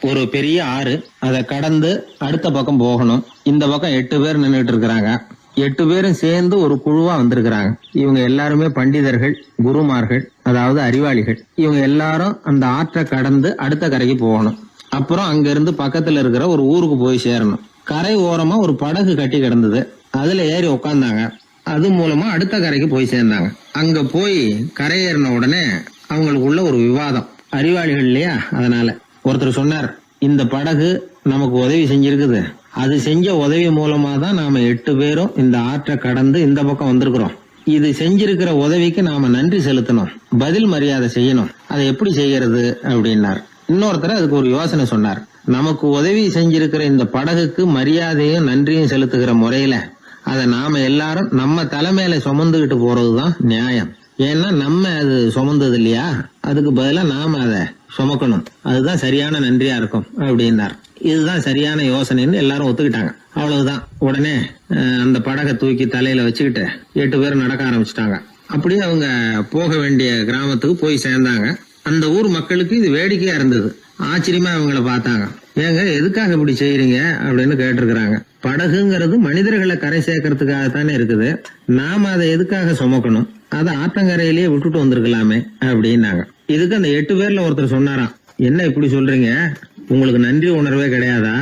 ஒரு பெரிய ஆறு, அதை கடந்து அடுத்த பக்கம் போகணும். இந்த பக்கம் 8 பேர் நின்றுட்டு இருக்கிறாங்க. 8 பேரும் சேர்ந்து ஒரு குழுவா வந்திருக்கிறாங்க. இவங்க எல்லாருமே பண்டிதர்கள், குருமார்கள், அதாவது அறிவாளிகள். இவங்க எல்லாரும் அந்த ஆற்றை கடந்து அடுத்த கரைக்கு போகணும். அப்புறம் அங்க இருந்து பக்கத்துல இருக்கிற ஒரு ஊருக்கு போய் சேரணும். கரை ஓரமா ஒரு படகு கட்டி கிடந்தது. அதுல ஏறி உக்காந்தாங்க. அது மூலமா அடுத்த கரைக்கு போய் சேர்ந்தாங்க. அங்க போய் கரையேறின உடனே அவங்களுக்குள்ள ஒரு விவாதம். அறிவாளிகள் இல்லையா, அதனால ஒருத்தர் சொன்னார், இந்த படகு நமக்கு உதவி செஞ்சிருக்குது. அது செஞ்ச உதவி மூலமா தான் நாம 8 பேரும் இந்த ஆற்றை கடந்து இந்த பக்கம் வந்திருக்கிறோம். இது செஞ்சிருக்கிற உதவிக்கு நாம நன்றி செலுத்தணும், பதில் மரியாதை செய்யணும். அதை எப்படி செய்யறது அப்படின்னார். இன்னொருத்தர் அதுக்கு ஒரு யோசனை சொன்னார். நமக்கு உதவி செஞ்சிருக்கிற இந்த படகுக்கு மரியாதையும் நன்றியும் செலுத்துகிற முறையில அதை நாம எல்லாரும் நம்ம தலைமையில சுமந்துகிட்டு போறதுதான் நியாயம். ஏன்னா நம்ம அது சுமந்தது இல்லையா, அதுக்கு பதிலா நாம அதை சுமக்கணும். அதுதான் சரியான நன்றியா இருக்கும் அப்படின்னார். இதுதான் சரியான யோசனைன்னு எல்லாரும் ஒத்துக்கிட்டாங்க. அவ்வளவுதான். உடனே அந்த படகை தூக்கி தலையில வச்சுக்கிட்டு 8 பேர் நடக்க ஆரம்பிச்சிட்டாங்க. அப்படியே அவங்க போக வேண்டிய கிராமத்துக்கு போய் சேர்ந்தாங்க. அந்த ஊர் மக்களுக்கு இது வேடிக்கையா இருந்தது. ஆச்சரியமா அவங்கள பார்த்தாங்க. ஏங்க, எதுக்காக இப்படி செய்யறீங்க அப்படின்னு கேட்டிருக்கிறாங்க. படகுங்கிறது மனிதர்களை கரை சேர்க்கறதுக்காகத்தானே இருக்குது. நாம அதை எதுக்காக சுமக்கணும்? அதை ஆத்தங்கரையிலேயே விட்டுட்டு வந்திருக்கலாமே அப்படின்னாங்க. இதுக்கு அந்த 8 பேர்ல ஒருத்தர் சொன்னாராம், என்ன இப்படி சொல்றீங்க? உங்களுக்கு நன்றி உணர்வே கிடையாதா?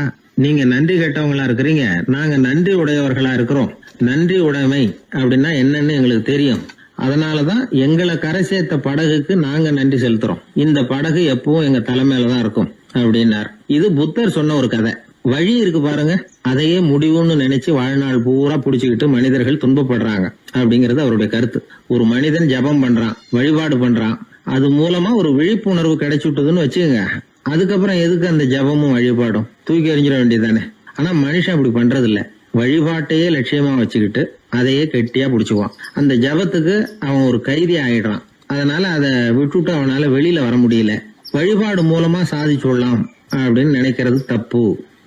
நீங்க நன்றி கெட்டவங்களா இருக்கிறீங்க, நாங்க நன்றி உடையவர்களா இருக்கிறோம். நன்றி உடைமை அப்படின்னா என்னன்னு எங்களுக்கு தெரியும். அதனாலதான் எங்களை கரை சேர்த்த படகுக்கு நாங்க நன்றி செலுத்துறோம். இந்த படகு எப்பவும் எங்க தலைமையிலதான் இருக்கும் அப்படின்னார். இது புத்தர் சொன்ன ஒரு கதை. வழி இருக்கு பாருங்க, அதையே முடிவுன்னு நினைச்சு வாழ்நாள் பூரா புடிச்சுக்கிட்டு மனிதர்கள் துன்பப்படுறாங்க அப்படிங்கறது அவருடைய கருத்து. ஒரு மனிதன் ஜபம் பண்றான், வழிபாடு பண்றான், அது மூலமா ஒரு விழிப்புணர்வு கிடைச்சுட்டுதுன்னு வச்சுக்கோங்க. அதுக்கப்புறம் எதுக்கு அந்த ஜபமும் வழிபாடும்? தூக்கி எறிஞ்சிட வேண்டியதானே. ஆனா மனுஷன் அப்படி பண்றது இல்ல. வழிபாட்டையே லட்சியமா வச்சுக்கிட்டு அதையே கெட்டியா புடிச்சுக்குவான். அந்த ஜபத்துக்கு அவன் ஒரு கைதி ஆயிடுறான். அதனால அதை விட்டுட்டு அவனால வெளியில வர முடியல. வழிபாடு மூலமா சாதிச்சுடலாம் அப்படின்னு நினைக்கிறது தப்பு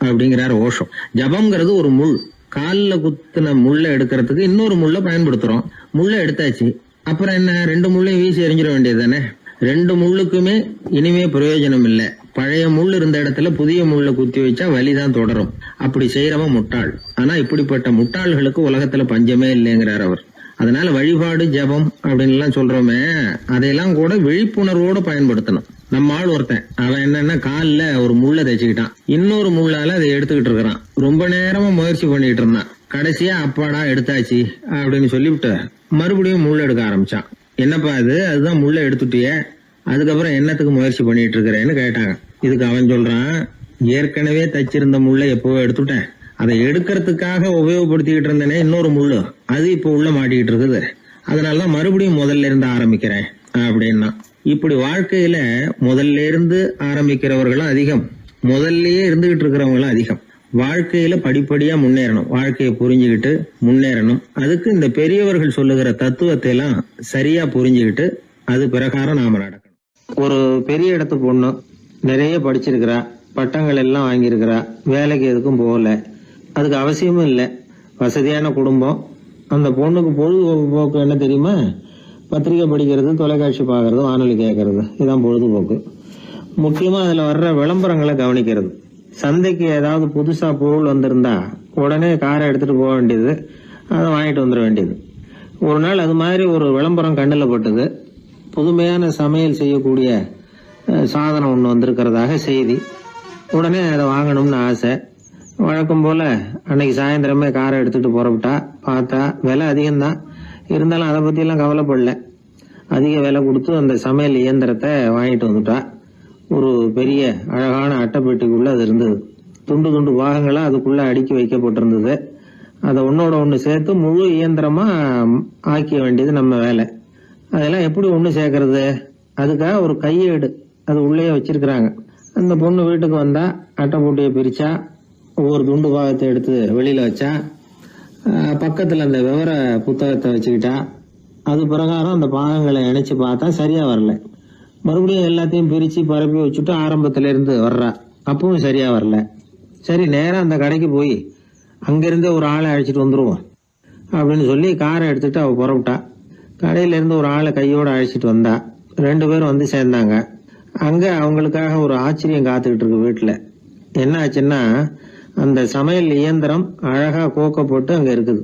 அப்படிங்கிறாரு ஓஷோ. ஜபம்ங்கிறது ஒரு முள். காலில் குத்துன முள்ள எடுக்கிறதுக்கு இன்னொரு முள்ள பயன்படுத்துறோம். முள்ள எடுத்தாச்சு, அப்புறம் என்ன? 2 முள்ளையும் வீசி எறிஞ்சிட வேண்டியது தானே. 2 முள்ளுக்குமே இனிமே பிரயோஜனம் இல்லை. பழைய முள் இருந்த இடத்துல புதிய முள்ள குத்தி வச்சா வலிதான் தொடரும். அப்படி செய்யறவன் முட்டாள். ஆனா இப்படிப்பட்ட முட்டாள்களுக்கு உலகத்துல பஞ்சமே இல்லைங்கிறார் அவர். அதனால வழிபாடு, ஜபம் அப்படின்னு எல்லாம் சொல்றோமே, அதையெல்லாம் கூட விழிப்புணர்வோட பயன்படுத்தணும். நம்ம ஆள் ஒருத்தன், அவன் என்னன்னா காலில் ஒரு முள்ளை தைச்சுக்கிட்டான். இன்னொரு முள்ளால அதை எடுத்துக்கிட்டு இருக்கிறான். ரொம்ப நேரமா முயற்சி பண்ணிட்டு இருந்தான். கடைசியா அப்பாடா எடுத்தாச்சு அப்படின்னு சொல்லிவிட்டு மறுபடியும் முள்ள எடுக்க ஆரம்பிச்சான். என்னப்பா இது, அதுதான் முள்ள எடுத்துட்டியே, அதுக்கப்புறம் என்னத்துக்கு முயற்சி பண்ணிட்டு இருக்கிறேன்னு கேட்டாங்க. இதுக்கு அவன் சொல்றான், ஏற்கனவே தச்சிருந்த முள்ளை எப்பவோ எடுத்துட்டேன். அதை எடுக்கிறதுக்காக உபயோகப்படுத்திக்கிட்டு இருந்தேனே இன்னொரு முள்ளு, அது இப்போ உள்ள மாட்டிக்கிட்டு இருக்குது. அதனாலதான் மறுபடியும் முதல்ல இருந்து ஆரம்பிக்கிறேன் அப்படின்னா. இப்படி வாழ்க்கையில முதல்ல இருந்து ஆரம்பிக்கிறவர்களும் அதிகம், முதல்லயே இருந்துகிட்டு இருக்கிறவங்களும் அதிகம். வாழ்க்கையில படிப்படியா முன்னேறணும். வாழ்க்கையை புரிஞ்சுக்கிட்டு முன்னேறணும். அதுக்கு இந்த பெரியவர்கள் சொல்லுகிற தத்துவத்தை எல்லாம் சரியா புரிஞ்சுக்கிட்டு அது பிரகாரம் நாம நடக்கணும். ஒரு பெரிய இடத்து பொண்ணு நிறைய படிச்சிருக்கிறா, பட்டங்கள் எல்லாம் வாங்கியிருக்கிறா, வேலைக்கு எதுக்கும் போகல, அதுக்கு அவசியமும் இல்லை. வசதியான குடும்பம். அந்த பொண்ணுக்கு பொழுதுபோக்கு என்ன தெரியுமா? பத்திரிகை படிக்கிறது, தொலைக்காட்சி பார்க்கறது, வானொலி கேட்கறது, இதுதான் பொழுதுபோக்கு. முக்கியமா அதுல வர்ற விளம்பரங்களை கவனிக்கிறது. சந்தைக்கு ஏதாவது புதுசா பொருள் வந்திருந்தா உடனே காரை எடுத்துட்டு போக வேண்டியது, அதை வாங்கிட்டு வந்துட வேண்டியது. ஒரு நாள் அது மாதிரி ஒரு விளம்பரம் கண்ணில் பட்டது. புதுமையான சமையல் செய்யக்கூடிய சாதனம் ஒன்று வந்திருக்கிறதாக செய்தி. உடனே அதை வாங்கணும்னு ஆசை. வழக்கம் போல அன்னைக்கு சாயந்தரமே காரை எடுத்துட்டு புறப்பட்டா. பார்த்தா விலை அதிகம்தான், இருந்தாலும் அதை பற்றியெல்லாம் கவலைப்படல. அதிக விலை கொடுத்து அந்த சமையல் இயந்திரத்தை வாங்கிட்டு வந்துட்டா. ஒரு பெரிய அழகான அட்டைப்பெட்டிக்குள்ள அது இருந்தது. துண்டு துண்டு பாகங்களா அதுக்குள்ள அடுக்கி வைக்கப்பட்டிருந்தது. அதை ஒன்னோட ஒன்று சேர்த்து முழு இயந்திரமா ஆக்கிய வேண்டியது நம்ம வேலை. அதெல்லாம் எப்படி ஒன்று சேர்க்கறது? அதுக்காக ஒரு கையேடு அது உள்ளே வச்சிருக்கிறாங்க. அந்த பொண்ணு வீட்டுக்கு வந்தா அட்டைப்பூட்டியை பிரிச்சா, ஒவ்வொரு துண்டு பாகத்தை எடுத்து வெளியில வச்சா, பக்கத்துல அந்த விவர புத்தகத்தை வச்சுக்கிட்டா. அது பிரகாரம் அந்த பாகங்களை இணைச்சு பார்த்தா சரியா வரல. மறுபடியும் எல்லாத்தையும் பிரிச்சு பரப்பி வச்சுட்டு ஆரம்பத்துல இருந்து வர்றா. அப்பவும் சரியா வரல. சரி, நேரம் அந்த கடைக்கு போய் அங்கிருந்தே ஒரு ஆளை அழைச்சிட்டு வந்துருவோம் அப்படின்னு சொல்லி காரை எடுத்துட்டு அவ புறப்பட்டா. கடையில இருந்து ஒரு ஆளை கையோட அழைச்சிட்டு வந்தா. 2 பேரும் வந்து சேர்ந்தாங்க. அங்க அவங்களுக்காக ஒரு ஆச்சரியம் காத்துக்கிட்டு இருக்கு வீட்டுல. என்ன ஆச்சுன்னா, அந்த சமையல் இயந்திரம் அழகா கோக்கப்பட்டு அங்க இருக்குது.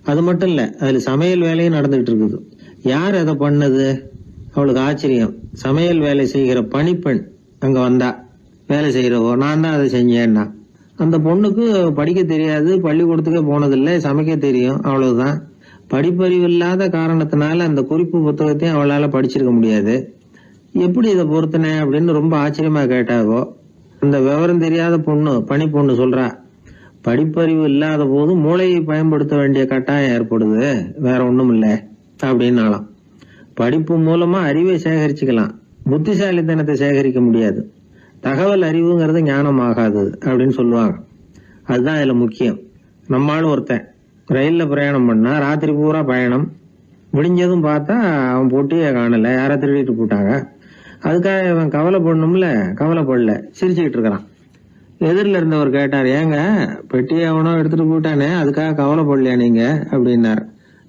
அது மட்டும் இல்ல, அதுல சமையல் வேலையும் நடந்துகிட்டு இருக்குது. யார் அதை பண்ணது? அவளுக்கு ஆச்சரியம். சமையல் வேலை செய்கிற பணிப்பெண் அங்க வந்தா. வேலை செய்யறவோ, நான் தான் அதை செஞ்சேன்னா. அந்த பொண்ணுக்கு படிக்க தெரியாது, பள்ளிக்கூடத்துக்கே போனதில்லை, சமைக்க தெரியும், அவ்வளவுதான். படிப்பறிவு இல்லாத காரணத்தினால அந்த குறிப்பு புத்தகத்தையும் அவளால படிச்சிருக்க முடியாது. எப்படி இதை பொறுத்தன அப்படின்னு ரொம்ப ஆச்சரியமா கேட்டாவோ. அந்த விவரம் தெரியாத பொண்ணு, பணி பொண்ணு சொல்றா, படிப்பறிவு இல்லாத போது மூளையை பயன்படுத்த வேண்டிய கட்டாயம் ஏற்படுது, வேற ஒண்ணும் இல்லை அப்படின்னாலாம். படிப்பு மூலமா அறிவை சேகரிச்சுக்கலாம், புத்திசாலித்தனத்தை சேகரிக்க முடியாது. தகவல் அறிவுங்கிறது ஞானம் ஆகாது அப்படின்னு சொல்லுவாங்க. அதுதான் இதுல முக்கியம். நம்மளும் ஒருத்தன் ரயில்ல பிரயாணம் பண்ணா, ராத்திரி பூரா பயணம், விடிஞ்சதும் பார்த்தா அவன் பொட்டியே காணல, யார திருடிட்டு போட்டாங்க. அதுக்காக அவன் கவலைப்படணும்ல, கவலைப்படல, சிரிச்சுக்கிட்டு இருக்கிறான். எதிரில் இருந்தவர் கேட்டார், ஏங்க பெட்டியை அவனோ எடுத்துட்டு போயிட்டானே, அதுக்காக கவலைப்படலையா நீங்க அப்படின்னார்.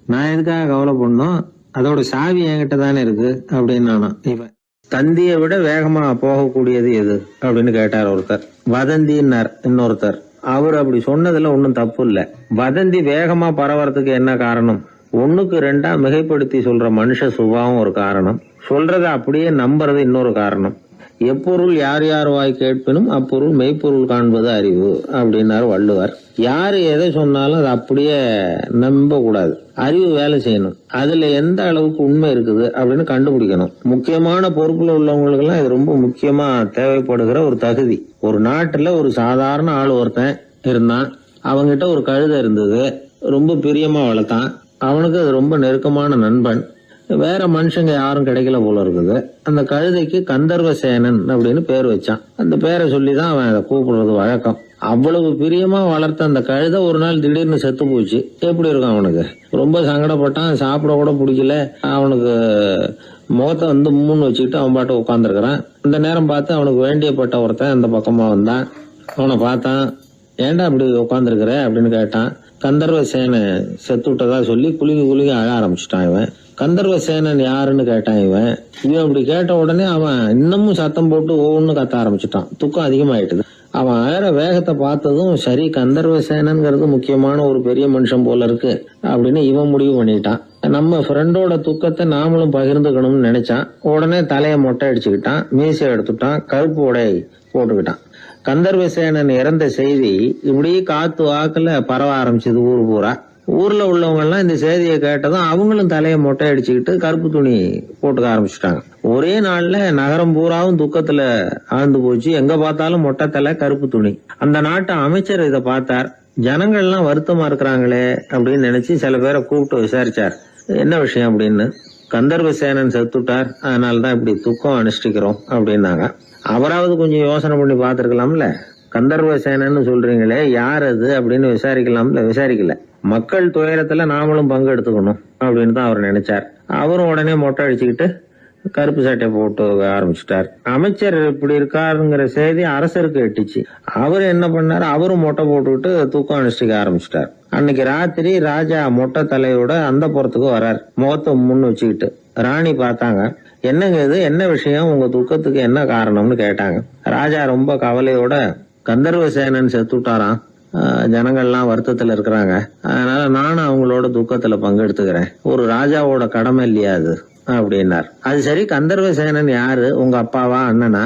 நான் எதுக்காக கவலைப்படணும், அதோட சாவி என்கிட்ட தானே இருக்கு அப்படின்னு நானா. இவன் தந்தியை விட வேகமா போகக்கூடியது எது அப்படின்னு கேட்டார் ஒருத்தர். வதந்தின்னார் இன்னொருத்தர். அவர் அப்படி சொன்னதுல ஒன்னும் தப்பு இல்ல. வதந்தி வேகமா பரவறதுக்கு என்ன காரணம்? 1க்கு 2 மிகைப்படுத்தி சொல்ற மனுஷ சுபாவம் ஒரு காரணம், சொல்றத அப்படியே நம்புறது இன்னொரு காரணம். எப்பொருள் யார் யார் வாய் கேட்பினும் அப்பொருள் மெய்ப்பொருள் காண்பது அறிவு அப்படின்னாரு வள்ளுவர். யாரு எதை சொன்னாலும் அதை அப்படியே நம்ப கூடாது, அறிவு வேலை செய்யணும். அதுல எந்த அளவுக்கு உண்மை இருக்குது அப்படின்னு கண்டுபிடிக்கணும். முக்கியமான பொறுப்புல உள்ளவங்களுக்கு எல்லாம் இது ரொம்ப முக்கியமா தேவைப்படுகிற ஒரு தகுதி. ஒரு நாட்டுல ஒரு சாதாரண ஆள் ஒருத்தன் இருந்தான். அவங்கிட்ட ஒரு கழுதை இருந்தது, ரொம்ப பிரியமா வளர்த்தான். அவனுக்கு அது ரொம்ப நெருக்கமான நண்பன். வேற மனுஷங்க யாரும் கிடைக்கல போல இருக்குது. அந்த கழுதைக்கு கந்தர்வசேனன் அப்படின்னு பேர் வச்சான். அந்த பேரை சொல்லிதான் அவன் அதை கூப்பிடுறது வழக்கம். அவ்வளவு பிரியமா வளர்த்த அந்த கழுதை ஒரு நாள் திடீர்னு செத்து போச்சு. எப்படி இருக்கும் அவனுக்கு? ரொம்ப சங்கடப்பட்டான், சாப்பிட கூட பிடிக்கல. அவனுக்கு முகத்தை வந்து மூணு வச்சுக்கிட்டு அவன் பாட்டு உட்காந்துருக்கிறான். இந்த நேரம் பார்த்து அவனுக்கு வேண்டியப்பட்ட ஒருத்தன் அந்த பக்கமா வந்தான். அவனை பார்த்தான். ஏன்டா அப்படி உட்காந்துருக்கிற அப்படின்னு கேட்டான். கந்தர்வசேனன் செத்து விட்டதா சொல்லி குலுங்கி அழ ஆரம்பிச்சுட்டான் இவன். கந்தர்வசேனன் யாருன்னு கேட்டான் இவன். அப்படி கேட்ட உடனே அவன் இன்னமும் சத்தம் போட்டு ஒவ்வொன்னு கத்த ஆரம்பிச்சுட்டான். துக்கம் அதிகமாயிட்டுது. அவன் அழற வேகத்தை பார்த்ததும், சரி கந்தர்வசேனன்கிறது முக்கியமான ஒரு பெரிய மனுஷன் போல இருக்கு அப்படின்னு இவன் முடிவு பண்ணிட்டான். நம்ம ஃப்ரெண்டோட துக்கத்தை நாமளும் பகிர்ந்துக்கணும்னு நினைச்சான். உடனே தலையை மொட்டை அடிச்சுக்கிட்டான், மீசை எடுத்துட்டான், கருப்பு உடை போட்டுக்கிட்டான். கந்தர்வசேனன் இறந்த செய்தி இப்படி காத்து வாக்குல பரவ ஆரம்பிச்சது ஊர் பூரா. ஊர்ல உள்ளவங்க எல்லாம் இந்த செய்தியை கேட்டதும் அவங்களும் தலையை மொட்டை அடிச்சுக்கிட்டு கருப்பு துணி போட்டுக்க ஆரம்பிச்சுட்டாங்க. ஒரே நாள்ல நகரம் பூராவும் துக்கத்துல ஆழ்ந்து போச்சு. எங்க பார்த்தாலும் மொட்டை தலை, கருப்பு துணி. அந்த நாட்டு அமைச்சர் இதை பார்த்தார். ஜனங்கள் எல்லாம் வருத்தமா இருக்கிறாங்களே அப்படின்னு நினைச்சு சில பேரை கூப்பிட்டு விசாரிச்சார், என்ன விஷயம் அப்படின்னு. கந்தர்வசேனன் செத்துட்டார், அதனாலதான் இப்படி துக்கம் அனுஷ்டிக்கிறோம் அப்படின்னாங்க. அவராவது கொஞ்சம் யோசனை பண்ணி பார்த்திருக்கலாம்ல. கந்தர்வசேனன்னு சொல்றீங்களே, யார் அது அப்படின்னு விசாரிக்கலாம்ல. விசாரிக்கல. மக்கள் துயரத்துல நாமளும் பங்கு எடுத்துக்கணும் அப்படின்னு தான் அவர் நினைச்சார். அவரும் உடனே மொட்டை அடிச்சுக்கிட்டு கருப்பு சட்டை போட்டு ஆரம்பிச்சுட்டார். அமைச்சர் இப்படி இருக்காருங்கிற செய்தி அரசருக்கு எட்டுச்சு. அவர் என்ன பண்ணாரு, அவரும் மொட்டை போட்டுக்கிட்டு தூக்கம் அனுஷ்டிக்க ஆரம்பிச்சுட்டார். அன்னைக்கு ராத்திரி ராஜா மொட்டை தலையோட அந்த புறத்துக்கு வர்றார், முகத்தை முன்னு வச்சுக்கிட்டு. ராணி பார்த்தாங்க. என்னங்க இது, என்ன விஷயம், உங்க துக்கத்துக்கு என்ன காரணம்னு கேட்டாங்க. ராஜா ரொம்ப கவலையோட, கந்தர்வசேனன் செத்துட்டாராம், ஜனங்கள்லாம் வருத்தத்துல இருக்கிறாங்க, அதனால நானும் அவங்களோட துக்கத்துல பங்கெடுத்துக்கிறேன், ஒரு ராஜாவோட கடமை இல்லையா அது அப்படின்னார். அது சரி, கந்தர்வசேனன் யாரு, உங்க அப்பாவா அண்ணனா,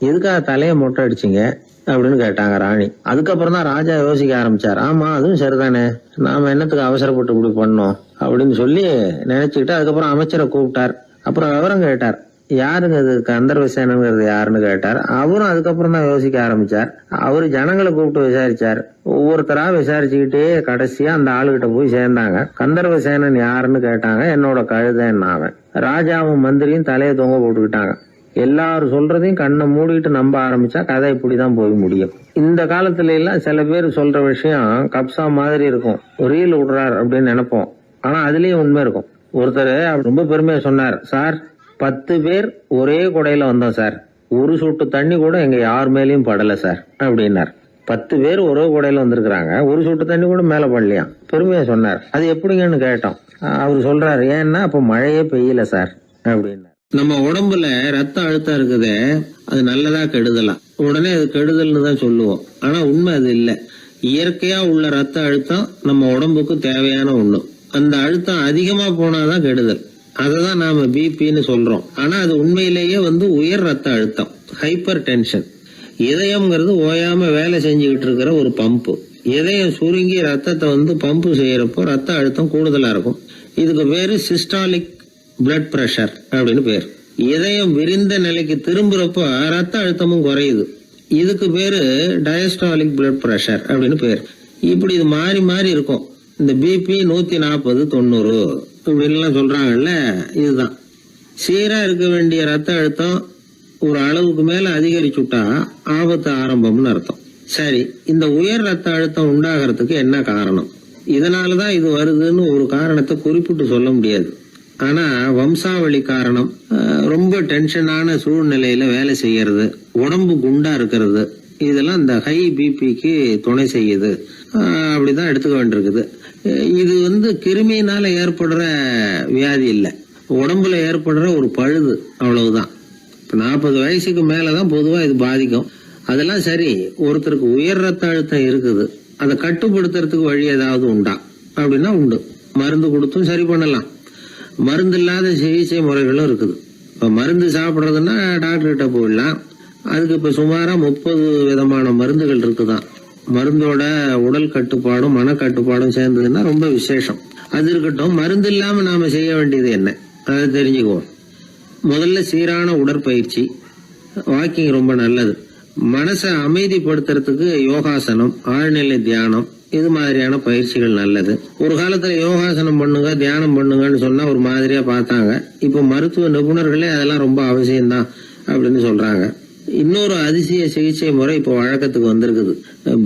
எதுக்காக தலைய மொட்டை அடிச்சிங்க அப்படின்னு கேட்டாங்க ராணி. அதுக்கப்புறம் தான் ராஜா யோசிக்க ஆரம்பிச்சார். ஆமா, அதுவும் சரிதானே, நாம என்னத்துக்கு அவசரப்பட்டு இப்படி பண்ணோம் அப்படின்னு சொல்லி நினைச்சுக்கிட்டு அதுக்கப்புறம் அமைச்சரை கூப்பிட்டார். அப்புறம் விவரம் கேட்டார், யாருங்க இது கந்தர்வசேனங்கிறது யாருன்னு கேட்டார். அவரும் அதுக்கப்புறம் தான் யோசிக்க ஆரம்பிச்சார். அவரு ஜனங்களை கூப்பிட்டு விசாரிச்சார். ஒவ்வொருத்தரா விசாரிச்சுக்கிட்டே கடைசியா அந்த ஆளுகிட்ட போய் சேர்ந்தாங்க. கந்தர்வசேனன் யாருன்னு கேட்டாங்க. என்னோட கழுதைன்னாவன். ராஜாவும் மந்திரியும் தலையை தொங்க போட்டுக்கிட்டாங்க. எல்லாரும் சொல்றதையும் கண்ணை மூடிட்டு நம்ப ஆரம்பிச்சா கதை இப்படிதான் போய் முடியும். இந்த காலத்துல எல்லாம் சில பேர் சொல்ற விஷயம் கப்சா மாதிரி இருக்கும், ரீல் விடுறார் அப்படின்னு நினைப்போம். ஆனா அதுலயும் உண்மை இருக்கும். ஒருத்தர் ரொம்ப பெருமையா சொன்னார், சார் 10 பேர் ஒரே குடையில வந்தோம் சார், ஒரு சொட்டு தண்ணி கூட எங்க யார் மேலயும் படல சார் அப்படின்னார். 10 பேர் ஒரே குடையில வந்திருக்கிறாங்க, ஒரு சொட்டு தண்ணி கூட மேல படலையாம். பெருமையா சொன்னார். அது எப்படிங்கன்னு கேட்டோம். அவர் சொல்றாரு, ஏன்னா அப்ப மழையே பெய்யல சார் அப்படின்னார். நம்ம உடம்புல ரத்த அழுத்தம் இருக்குதே, அது நல்லதா கெடுதலா? உடனே அது கெடுதல்னு தான் சொல்லுவோம். ஆனா உண்மை அது இல்ல. இயற்கையா உள்ள ரத்த அழுத்தம் நம்ம உடம்புக்கு தேவையான ஒண்ணு. அந்த அழுத்தம் அதிகமா போனாதான் கெடுதல். அததான் நாம பிபின்னு சொல்றோம். ஆனா அது உண்மையிலேயே உயர் ரத்த அழுத்தம், ஹைப்பர் டென்ஷன். இதயம்ங்கிறது ஓயாம வேலை செஞ்சுக்கிட்டு இருக்கிற ஒரு பம்பு. இதயம் சுருங்கி ரத்தத்தை பம்பு செய்யறப்போ ரத்த அழுத்தம் கூடுதலா இருக்கும். இதுக்கு பேரு சிஸ்டாலிக் பிளட் பிரஷர் அப்படின்னு பேர். இதயம் விரிந்த நிலைக்கு திரும்புறப்போ ரத்த அழுத்தமும் குறையுது. இதுக்கு பேரு டயஸ்டாலிக் பிளட் பிரஷர் அப்படின்னு பேர். இப்படி இது மாறி மாறி இருக்கும். இந்த பிபி 140 90 இப்படின்லாம் சொல்றாங்கல்ல, இதுதான். சீரா இருக்க வேண்டிய ரத்த அழுத்தம் ஒரு அளவுக்கு மேல அதிகரிச்சுட்டா ஆபத்து ஆரம்பம்னு அர்த்தம். சரி, இந்த உயர் ரத்த அழுத்தம் உண்டாகிறதுக்கு என்ன காரணம்? இதனாலதான் இது வருதுன்னு ஒரு காரணத்தை குறிப்பிட்டு சொல்ல முடியாது. ஆனா வம்சாவளி காரணம், ரொம்ப டென்ஷனான சூழ்நிலையில வேலை செய்யறது, உடம்பு குண்டா இருக்கிறது, இதெல்லாம் இந்த ஹை பிபிக்கு துணை செய்யுது. அப்படிதான் எடுத்துக்க வேண்டியிருக்குது. இது கிருமியினால ஏற்படுற வியாதி இல்ல, உடம்புல ஏற்படுற ஒரு பழுது, அவ்வளவுதான். 40 வயசுக்கு மேலதான் பொதுவா இது பாதிக்கும். அதெல்லாம் சரி, ஒருத்தருக்கு உயர் ரத்த அழுத்தம் இருக்குது, அதை கட்டுப்படுத்துறதுக்கு வழி ஏதாவது உண்டா அப்படின்னா உண்டு. மருந்து கொடுத்தும் சரி பண்ணலாம். மருந்து இல்லாத சிகிச்சை முறைகளும் இருக்குது. இப்ப மருந்து சாப்பிடுறதுன்னா டாக்டர் கிட்ட போயிடலாம். அதுக்கு இப்ப சுமாரா 30 விதமான மருந்துகள் இருக்குதான். மருந்தோட உடல் கட்டுப்பாடும் மனக்கட்டுப்பாடும் சேர்ந்ததுன்னா ரொம்ப விசேஷம். அது இருக்கட்டும், மருந்து இல்லாம நாம செய்ய வேண்டியது என்ன, அதை தெரிஞ்சுக்குவோம். முதல்ல சீரான உடற்பயிற்சி, வாக்கிங் ரொம்ப நல்லது. மனசை அமைதிப்படுத்துறதுக்கு யோகாசனம், ஆழ்நிலை தியானம், இது மாதிரியான பயிற்சிகள் நல்லது. ஒரு காலத்துல யோகாசனம் பண்ணுங்க, தியானம் பண்ணுங்கன்னு சொன்னா ஒரு மாதிரியா பார்த்தாங்க. இப்ப மருத்துவ நிபுணர்களே அதெல்லாம் ரொம்ப அவசியம்தான் அப்படின்னு சொல்றாங்க. இன்னொரு அதிசய சிகிச்சை முறை இப்போ வழக்கத்துக்கு வந்திருக்குது.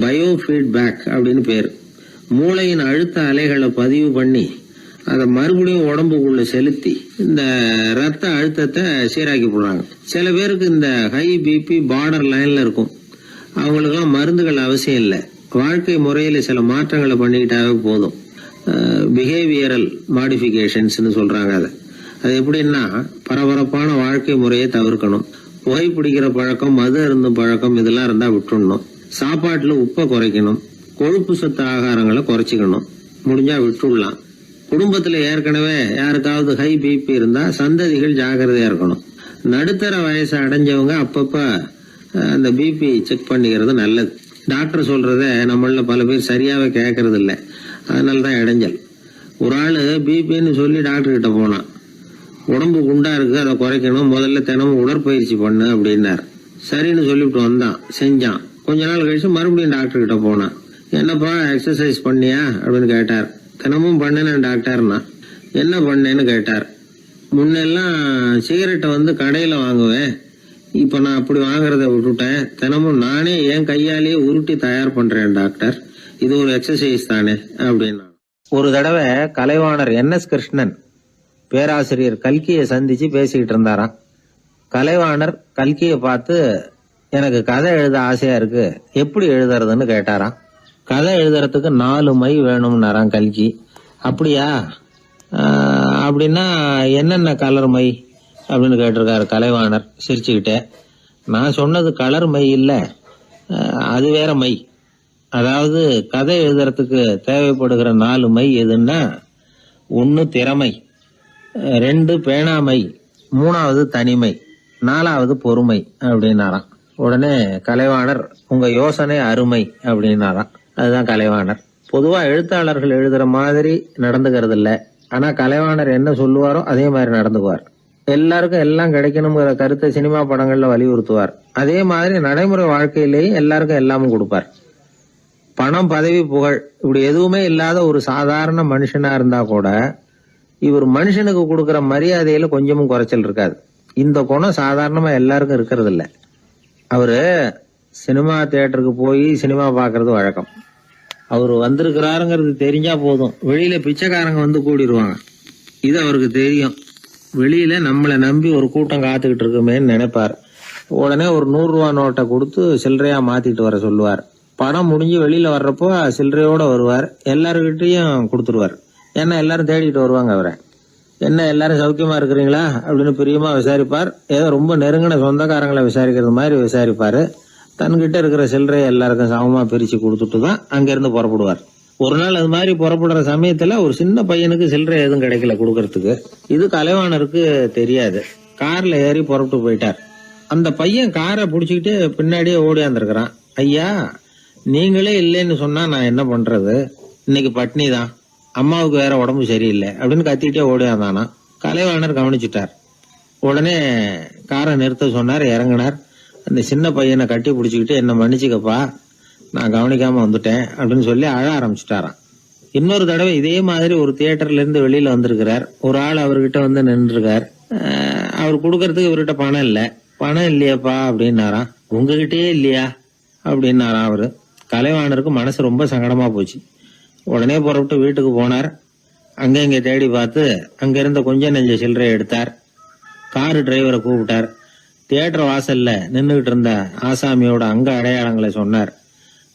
பயோ ஃபீட்பேக் அப்படின்னு பேர். மூளையின் அழுத்த அலைகளை பதிவு பண்ணி அதை மறுபடியும் உடம்புக்குள்ள செலுத்தி இந்த ரத்த அழுத்தத்தை சீராக்கி போடுறாங்க. சில பேருக்கு இந்த ஹை பிபி பார்டர் லைன்ல இருக்கும். அவங்களுக்கெல்லாம் மருந்துகள் அவசியம் இல்லை. வாழ்க்கை முறையில சில மாற்றங்களை பண்ணிக்கிட்டாவே போதும். பிஹேவியரல் மாடிஃபிகேஷன்ஸ் சொல்றாங்க. அது எப்படின்னா, பரபரப்பான வாழ்க்கை முறையை தவிர்க்கணும். புகைப்பிடிக்கிற பழக்கம், மது அருந்தும் பழக்கம், இதெல்லாம் இருந்தா விட்டுடணும். சாப்பாட்டுல உப்பை குறைக்கணும். கொழுப்பு சத்து ஆகாரங்களை குறைச்சிக்கணும். முடிஞ்சா விட்டுடலாம். குடும்பத்துல ஏற்கனவே யாருக்காவது ஹை பிபி இருந்தா சந்ததிகள் ஜாக்கிரதையா இருக்கணும். நடுத்தர வயசை அடைஞ்சவங்க அப்பப்ப அந்த பிபி செக் பண்ணிக்கிறது நல்லது. டாக்டர் சொல்றத நம்மள பல பேர் சரியாவே கேட்கறது இல்லை. அதனாலதான் இடைஞ்சல். ஒரு ஆளு பிபின்னு சொல்லி டாக்டர் கிட்ட போனான். உடம்பு குண்டா இருக்கு, அதை குறைக்கணும், முதல்ல தினமும் உடற்பயிற்சி பண்ணு அப்படின்னார். சரின்னு சொல்லிவிட்டு வந்தான், செஞ்சான். கொஞ்ச நாள் கழிச்சு மறுபடியும் டாக்டர் கிட்ட போனான். என்னப்பா எக்ஸசைஸ் பண்ணியா அப்படின்னு கேட்டார். தினமும் பண்ணேன் டாக்டர்னா. என்ன பண்ணேன்னு கேட்டார். முன்னெல்லாம் சிகரெட்டை கடையில வாங்குவேன், இப்ப நான் அப்படி வாங்குறத விட்டுட்டேன். தினமும் நானே என் கையாலேயே உருட்டி தயார் பண்றேன் டாக்டர். இது ஒரு எக்ஸசைஸ் தானே அப்படின்னா. ஒரு தடவை கலைவாணர் NS கிருஷ்ணன் பேராசிரியர் கல்கியை சந்திச்சு பேசிக்கிட்டு இருந்தாராம். கலைவாணர் கல்கியை பார்த்து, எனக்கு கதை எழுத ஆசையா இருக்கு, எப்படி எழுதுறதுன்னு கேட்டாராம். கதை எழுதுறதுக்கு 4 மை வேணும்னாராம் கல்கி. அப்படியா, அப்படின்னா என்னென்ன கலர் மை அப்படின்னு கேட்டிருக்காரு கலைவாணர் சிரிச்சுக்கிட்டே. நான் சொன்னது கலர் மை இல்ல, அது வேற மை. அதாவது கதை எழுதுறதுக்கு தேவைப்படுகிற 4 மை எதுன்னா, 1 திறமை, 2 பேணாமை, 3வது தனிமை, 4வது பொறுமை அப்படின்னாராம். உடனே கலைவாணர், உங்க யோசனை அருமை அப்படின்னாராம். அதுதான் கலைவாணர். பொதுவா எழுத்தாளர்கள் எழுதுற மாதிரி நடந்துக்கிறது இல்ல. ஆனா கலைவாணர் என்ன சொல்லுவாரோ அதே மாதிரி நடந்துக்குவார். எல்லாருக்கும் எல்லாம் கிடைக்கணுங்கிற கருத்தை சினிமா படங்கள்ல வலியுறுத்துவார். அதே மாதிரி நடைமுறை வாழ்க்கையிலேயும் எல்லாருக்கும் எல்லாமும் கொடுப்பார். பணம், பதவி, புகழ் இப்படி எதுவுமே இல்லாத ஒரு சாதாரண மனுஷனா இருந்தா கூட இவர் மனுஷனுக்கு கொடுக்கற மரியாதையில கொஞ்சமும் குறைச்சல் இருக்காது. இந்த குணம் சாதாரணமா எல்லாருக்கும் இருக்கிறது இல்ல. அவரு சினிமா தியேட்டருக்கு போய் சினிமா பாக்குறது வழக்கம். அவரு வந்திருக்கிறாருங்கிறது தெரிஞ்சா போதும், வெளியில பிச்சைக்காரங்க கூடிடுவாங்க. இது அவருக்கு தெரியும். வெளியில நம்மளை நம்பி ஒரு கூட்டம் காத்துக்கிட்டு இருக்குமேன்னு நினைப்பார். உடனே ஒரு 100 ரூபா நோட்டை கொடுத்து சில்லறையா மாத்திட்டு வர சொல்லுவார். படம் முடிஞ்சு வெளியில வர்றப்போ சில்லறையோட வருவார். எல்லாருக்கிட்டையும் கொடுத்துருவார். ஏன்னா எல்லாரும் தேடிட்டு வருவாங்க அவரை. என்ன எல்லாரும் சௌக்கியமா இருக்கிறீங்களா அப்படின்னு பிரியமா விசாரிப்பார். ஏதோ ரொம்ப நெருங்கின சொந்தக்காரங்களை விசாரிக்கிறது மாதிரி விசாரிப்பாரு. தன்கிட்ட இருக்கிற சில்லறையை எல்லாருக்கும் சமமா பிரிச்சு கொடுத்துட்டு தான் அங்கிருந்து புறப்படுவார். ஒரு நாள் அது மாதிரி புறப்படுற சமயத்துல ஒரு சின்ன பையனுக்கு சில்லறை எதுவும் கிடைக்கல கொடுக்கறதுக்கு. இது கலைவாணருக்கு தெரியாது. கார்ல ஏறி புறப்பட்டு போயிட்டார். அந்த பையன் காரை புடிச்சுக்கிட்டு பின்னாடியே ஓடியாந்துருக்கிறான். ஐயா, நீங்களே இல்லைன்னு சொன்னா நான் என்ன பண்றது? இன்னைக்கு பட்னி தான், அம்மாவுக்கு வேற உடம்பு சரியில்லை அப்படின்னு கத்திக்கிட்டே ஓடியாந்தானா. கலைவாணர் கவனிச்சுட்டார். உடனே காரை நிறுத்த சொன்னார். இறங்கினார். அந்த சின்ன பையனை கட்டி பிடிச்சிக்கிட்டு என்ன மன்னிச்சுக்கப்பா, நான் கவனிக்காம வந்துட்டேன் அப்படின்னு சொல்லி அழ ஆரம்பிச்சுட்டாராம். இன்னொரு தடவை இதே மாதிரி ஒரு தியேட்டர்ல இருந்து வெளியில வந்திருக்கிறார். ஒரு ஆள் அவர்கிட்ட வந்து நின்றுருக்கார். அவர் கொடுக்கறதுக்கு இவர்கிட்ட பணம் இல்ல. பணம் இல்லையாப்பா அப்படின்னாராம். உங்ககிட்டயே இல்லையா அப்படின்னாராம் அவரு. கலைவாணருக்கு மனசு ரொம்ப சங்கடமா போச்சு. உடனே புறப்பட்டு வீட்டுக்கு போனார். அங்க இங்க தேடி பார்த்து அங்க இருந்த கொஞ்சம் நெஞ்ச சில்லறை எடுத்தார். காரு டிரைவரை கூப்பிட்டார். தியேட்டர் வாசல்ல நின்றுகிட்டு இருந்த ஆசாமியோட அங்க அடையாளங்களை சொன்னார்.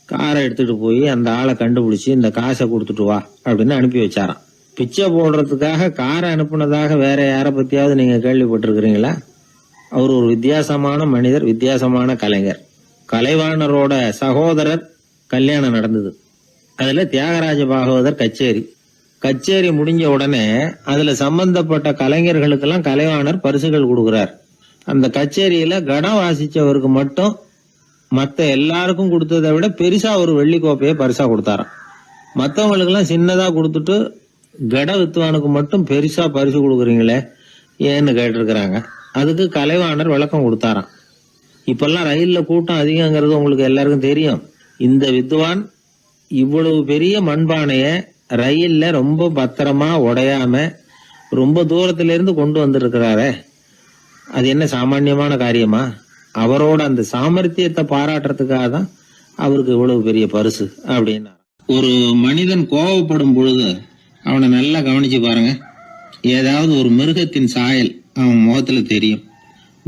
காரை எடுத்துட்டு போய் அந்த ஆளை கண்டுபிடிச்சு இந்த காசை கொடுத்துட்டு வா அப்படின்னு அனுப்பி வச்சாராம். பிச்சை போடுறதுக்காக காரை அனுப்புனதாக வேற யாரை பத்தியாவது நீங்க கேள்விப்பட்டிருக்கிறீங்களா? அவர் ஒரு வித்தியாசமான மனிதர், வித்தியாசமான கலைஞர். கலைவாணரோட சகோதரர் கல்யாணம் நடந்தது. அதுல தியாகராஜ பாகவதர் கச்சேரி முடிஞ்ச உடனே அதுல சம்பந்தப்பட்ட கலைஞர்களுக்கெல்லாம் கலைவாணர் பரிசுகள் கொடுக்கிறார். அந்த கச்சேரியில கடம் வாசிச்சவருக்கு மட்டும் மத்த எல்லாருக்கும் கொடுத்ததை விட பெருசா ஒரு வெள்ளி கோப்பையை பரிசா கொடுத்தாராம். மத்தவங்களுக்கு எல்லாம் சின்னதா கொடுத்துட்டு கட வித்துவானுக்கு மட்டும் பெருசா பரிசு கொடுக்குறீங்களே ஏன்னு கேட்டிருக்கிறாங்க. அதுக்கு கலைவாணர் விளக்கம் கொடுத்தாராம். இப்பெல்லாம் ரயில்ல கூட்டம் அதிகங்கிறது உங்களுக்கு எல்லாருக்கும் தெரியும். இந்த வித்வான் இவ்வளவு பெரிய மண்பானைய ரயில்ல ரொம்ப பத்திரமா உடையாம ரொம்ப தூரத்துல இருந்து கொண்டு வந்திருக்கிறாரே, அது என்ன சாமான்யமான காரியமா? அவரோட அந்த சாமர்த்தியத்தை பாராட்டுறதுக்காக தான் அவருக்கு இவ்வளவு பெரிய பரிசு அப்படின்னா. ஒரு மனிதன் கோபப்படும் பொழுது அவனை நல்லா கவனிச்சு பாருங்க. ஏதாவது ஒரு மிருகத்தின் சாயல் அவன் முகத்துல தெரியும்.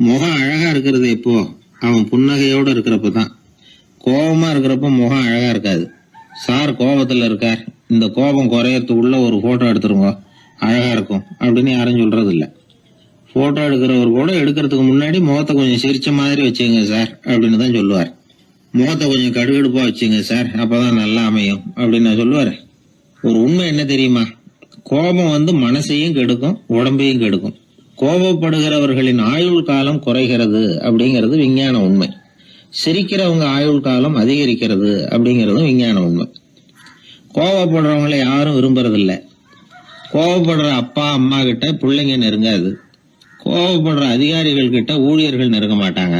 முகம் அழகா இருக்கிறது எப்போ? அவன் புன்னகையோட இருக்கிறப்பதான். கோபமா இருக்கிறப்ப முகம் அழகா இருக்காது. சார் கோபத்துல இருக்கார், இந்த கோபம் குறையறதுக்குள்ள ஒரு போட்டோ எடுத்துருங்க, அழகா இருக்கும் அப்படின்னு யாரும் சொல்றது இல்ல. போட்டோ எடுக்கிறவர் கூட எடுக்கிறதுக்கு முன்னாடி முகத்தை கொஞ்சம் சிரிச்ச மாதிரி வச்சுங்க சார் அப்படின்னு தான் சொல்லுவார். முகத்தை கொஞ்சம் கடுகடுப்பா வச்சுங்க சார், அப்பதான் நல்லா அமையும் அப்படின்னு சொல்லுவாரு. ஒரு உண்மை என்ன தெரியுமா? கோபம் மனசையும் கெடுக்கும், உடம்பையும் கெடுக்கும். கோபப்படுகிறவர்களின் ஆயுள் காலம் குறைகிறது அப்படிங்கிறது விஞ்ஞான உண்மை. சிரிக்கிறவங்க ஆயுள் காலம் அதிகரிக்கிறது அப்படிங்கறதும் விஞ்ஞான உண்மை. கோபப்படுறவங்களை யாரும் விரும்புறதில்ல. கோபப்படுற அப்பா அம்மா கிட்ட பிள்ளைங்க நெருங்காது. கோபப்படுற அதிகாரிகள் கிட்ட ஊழியர்கள் நெருங்க மாட்டாங்க.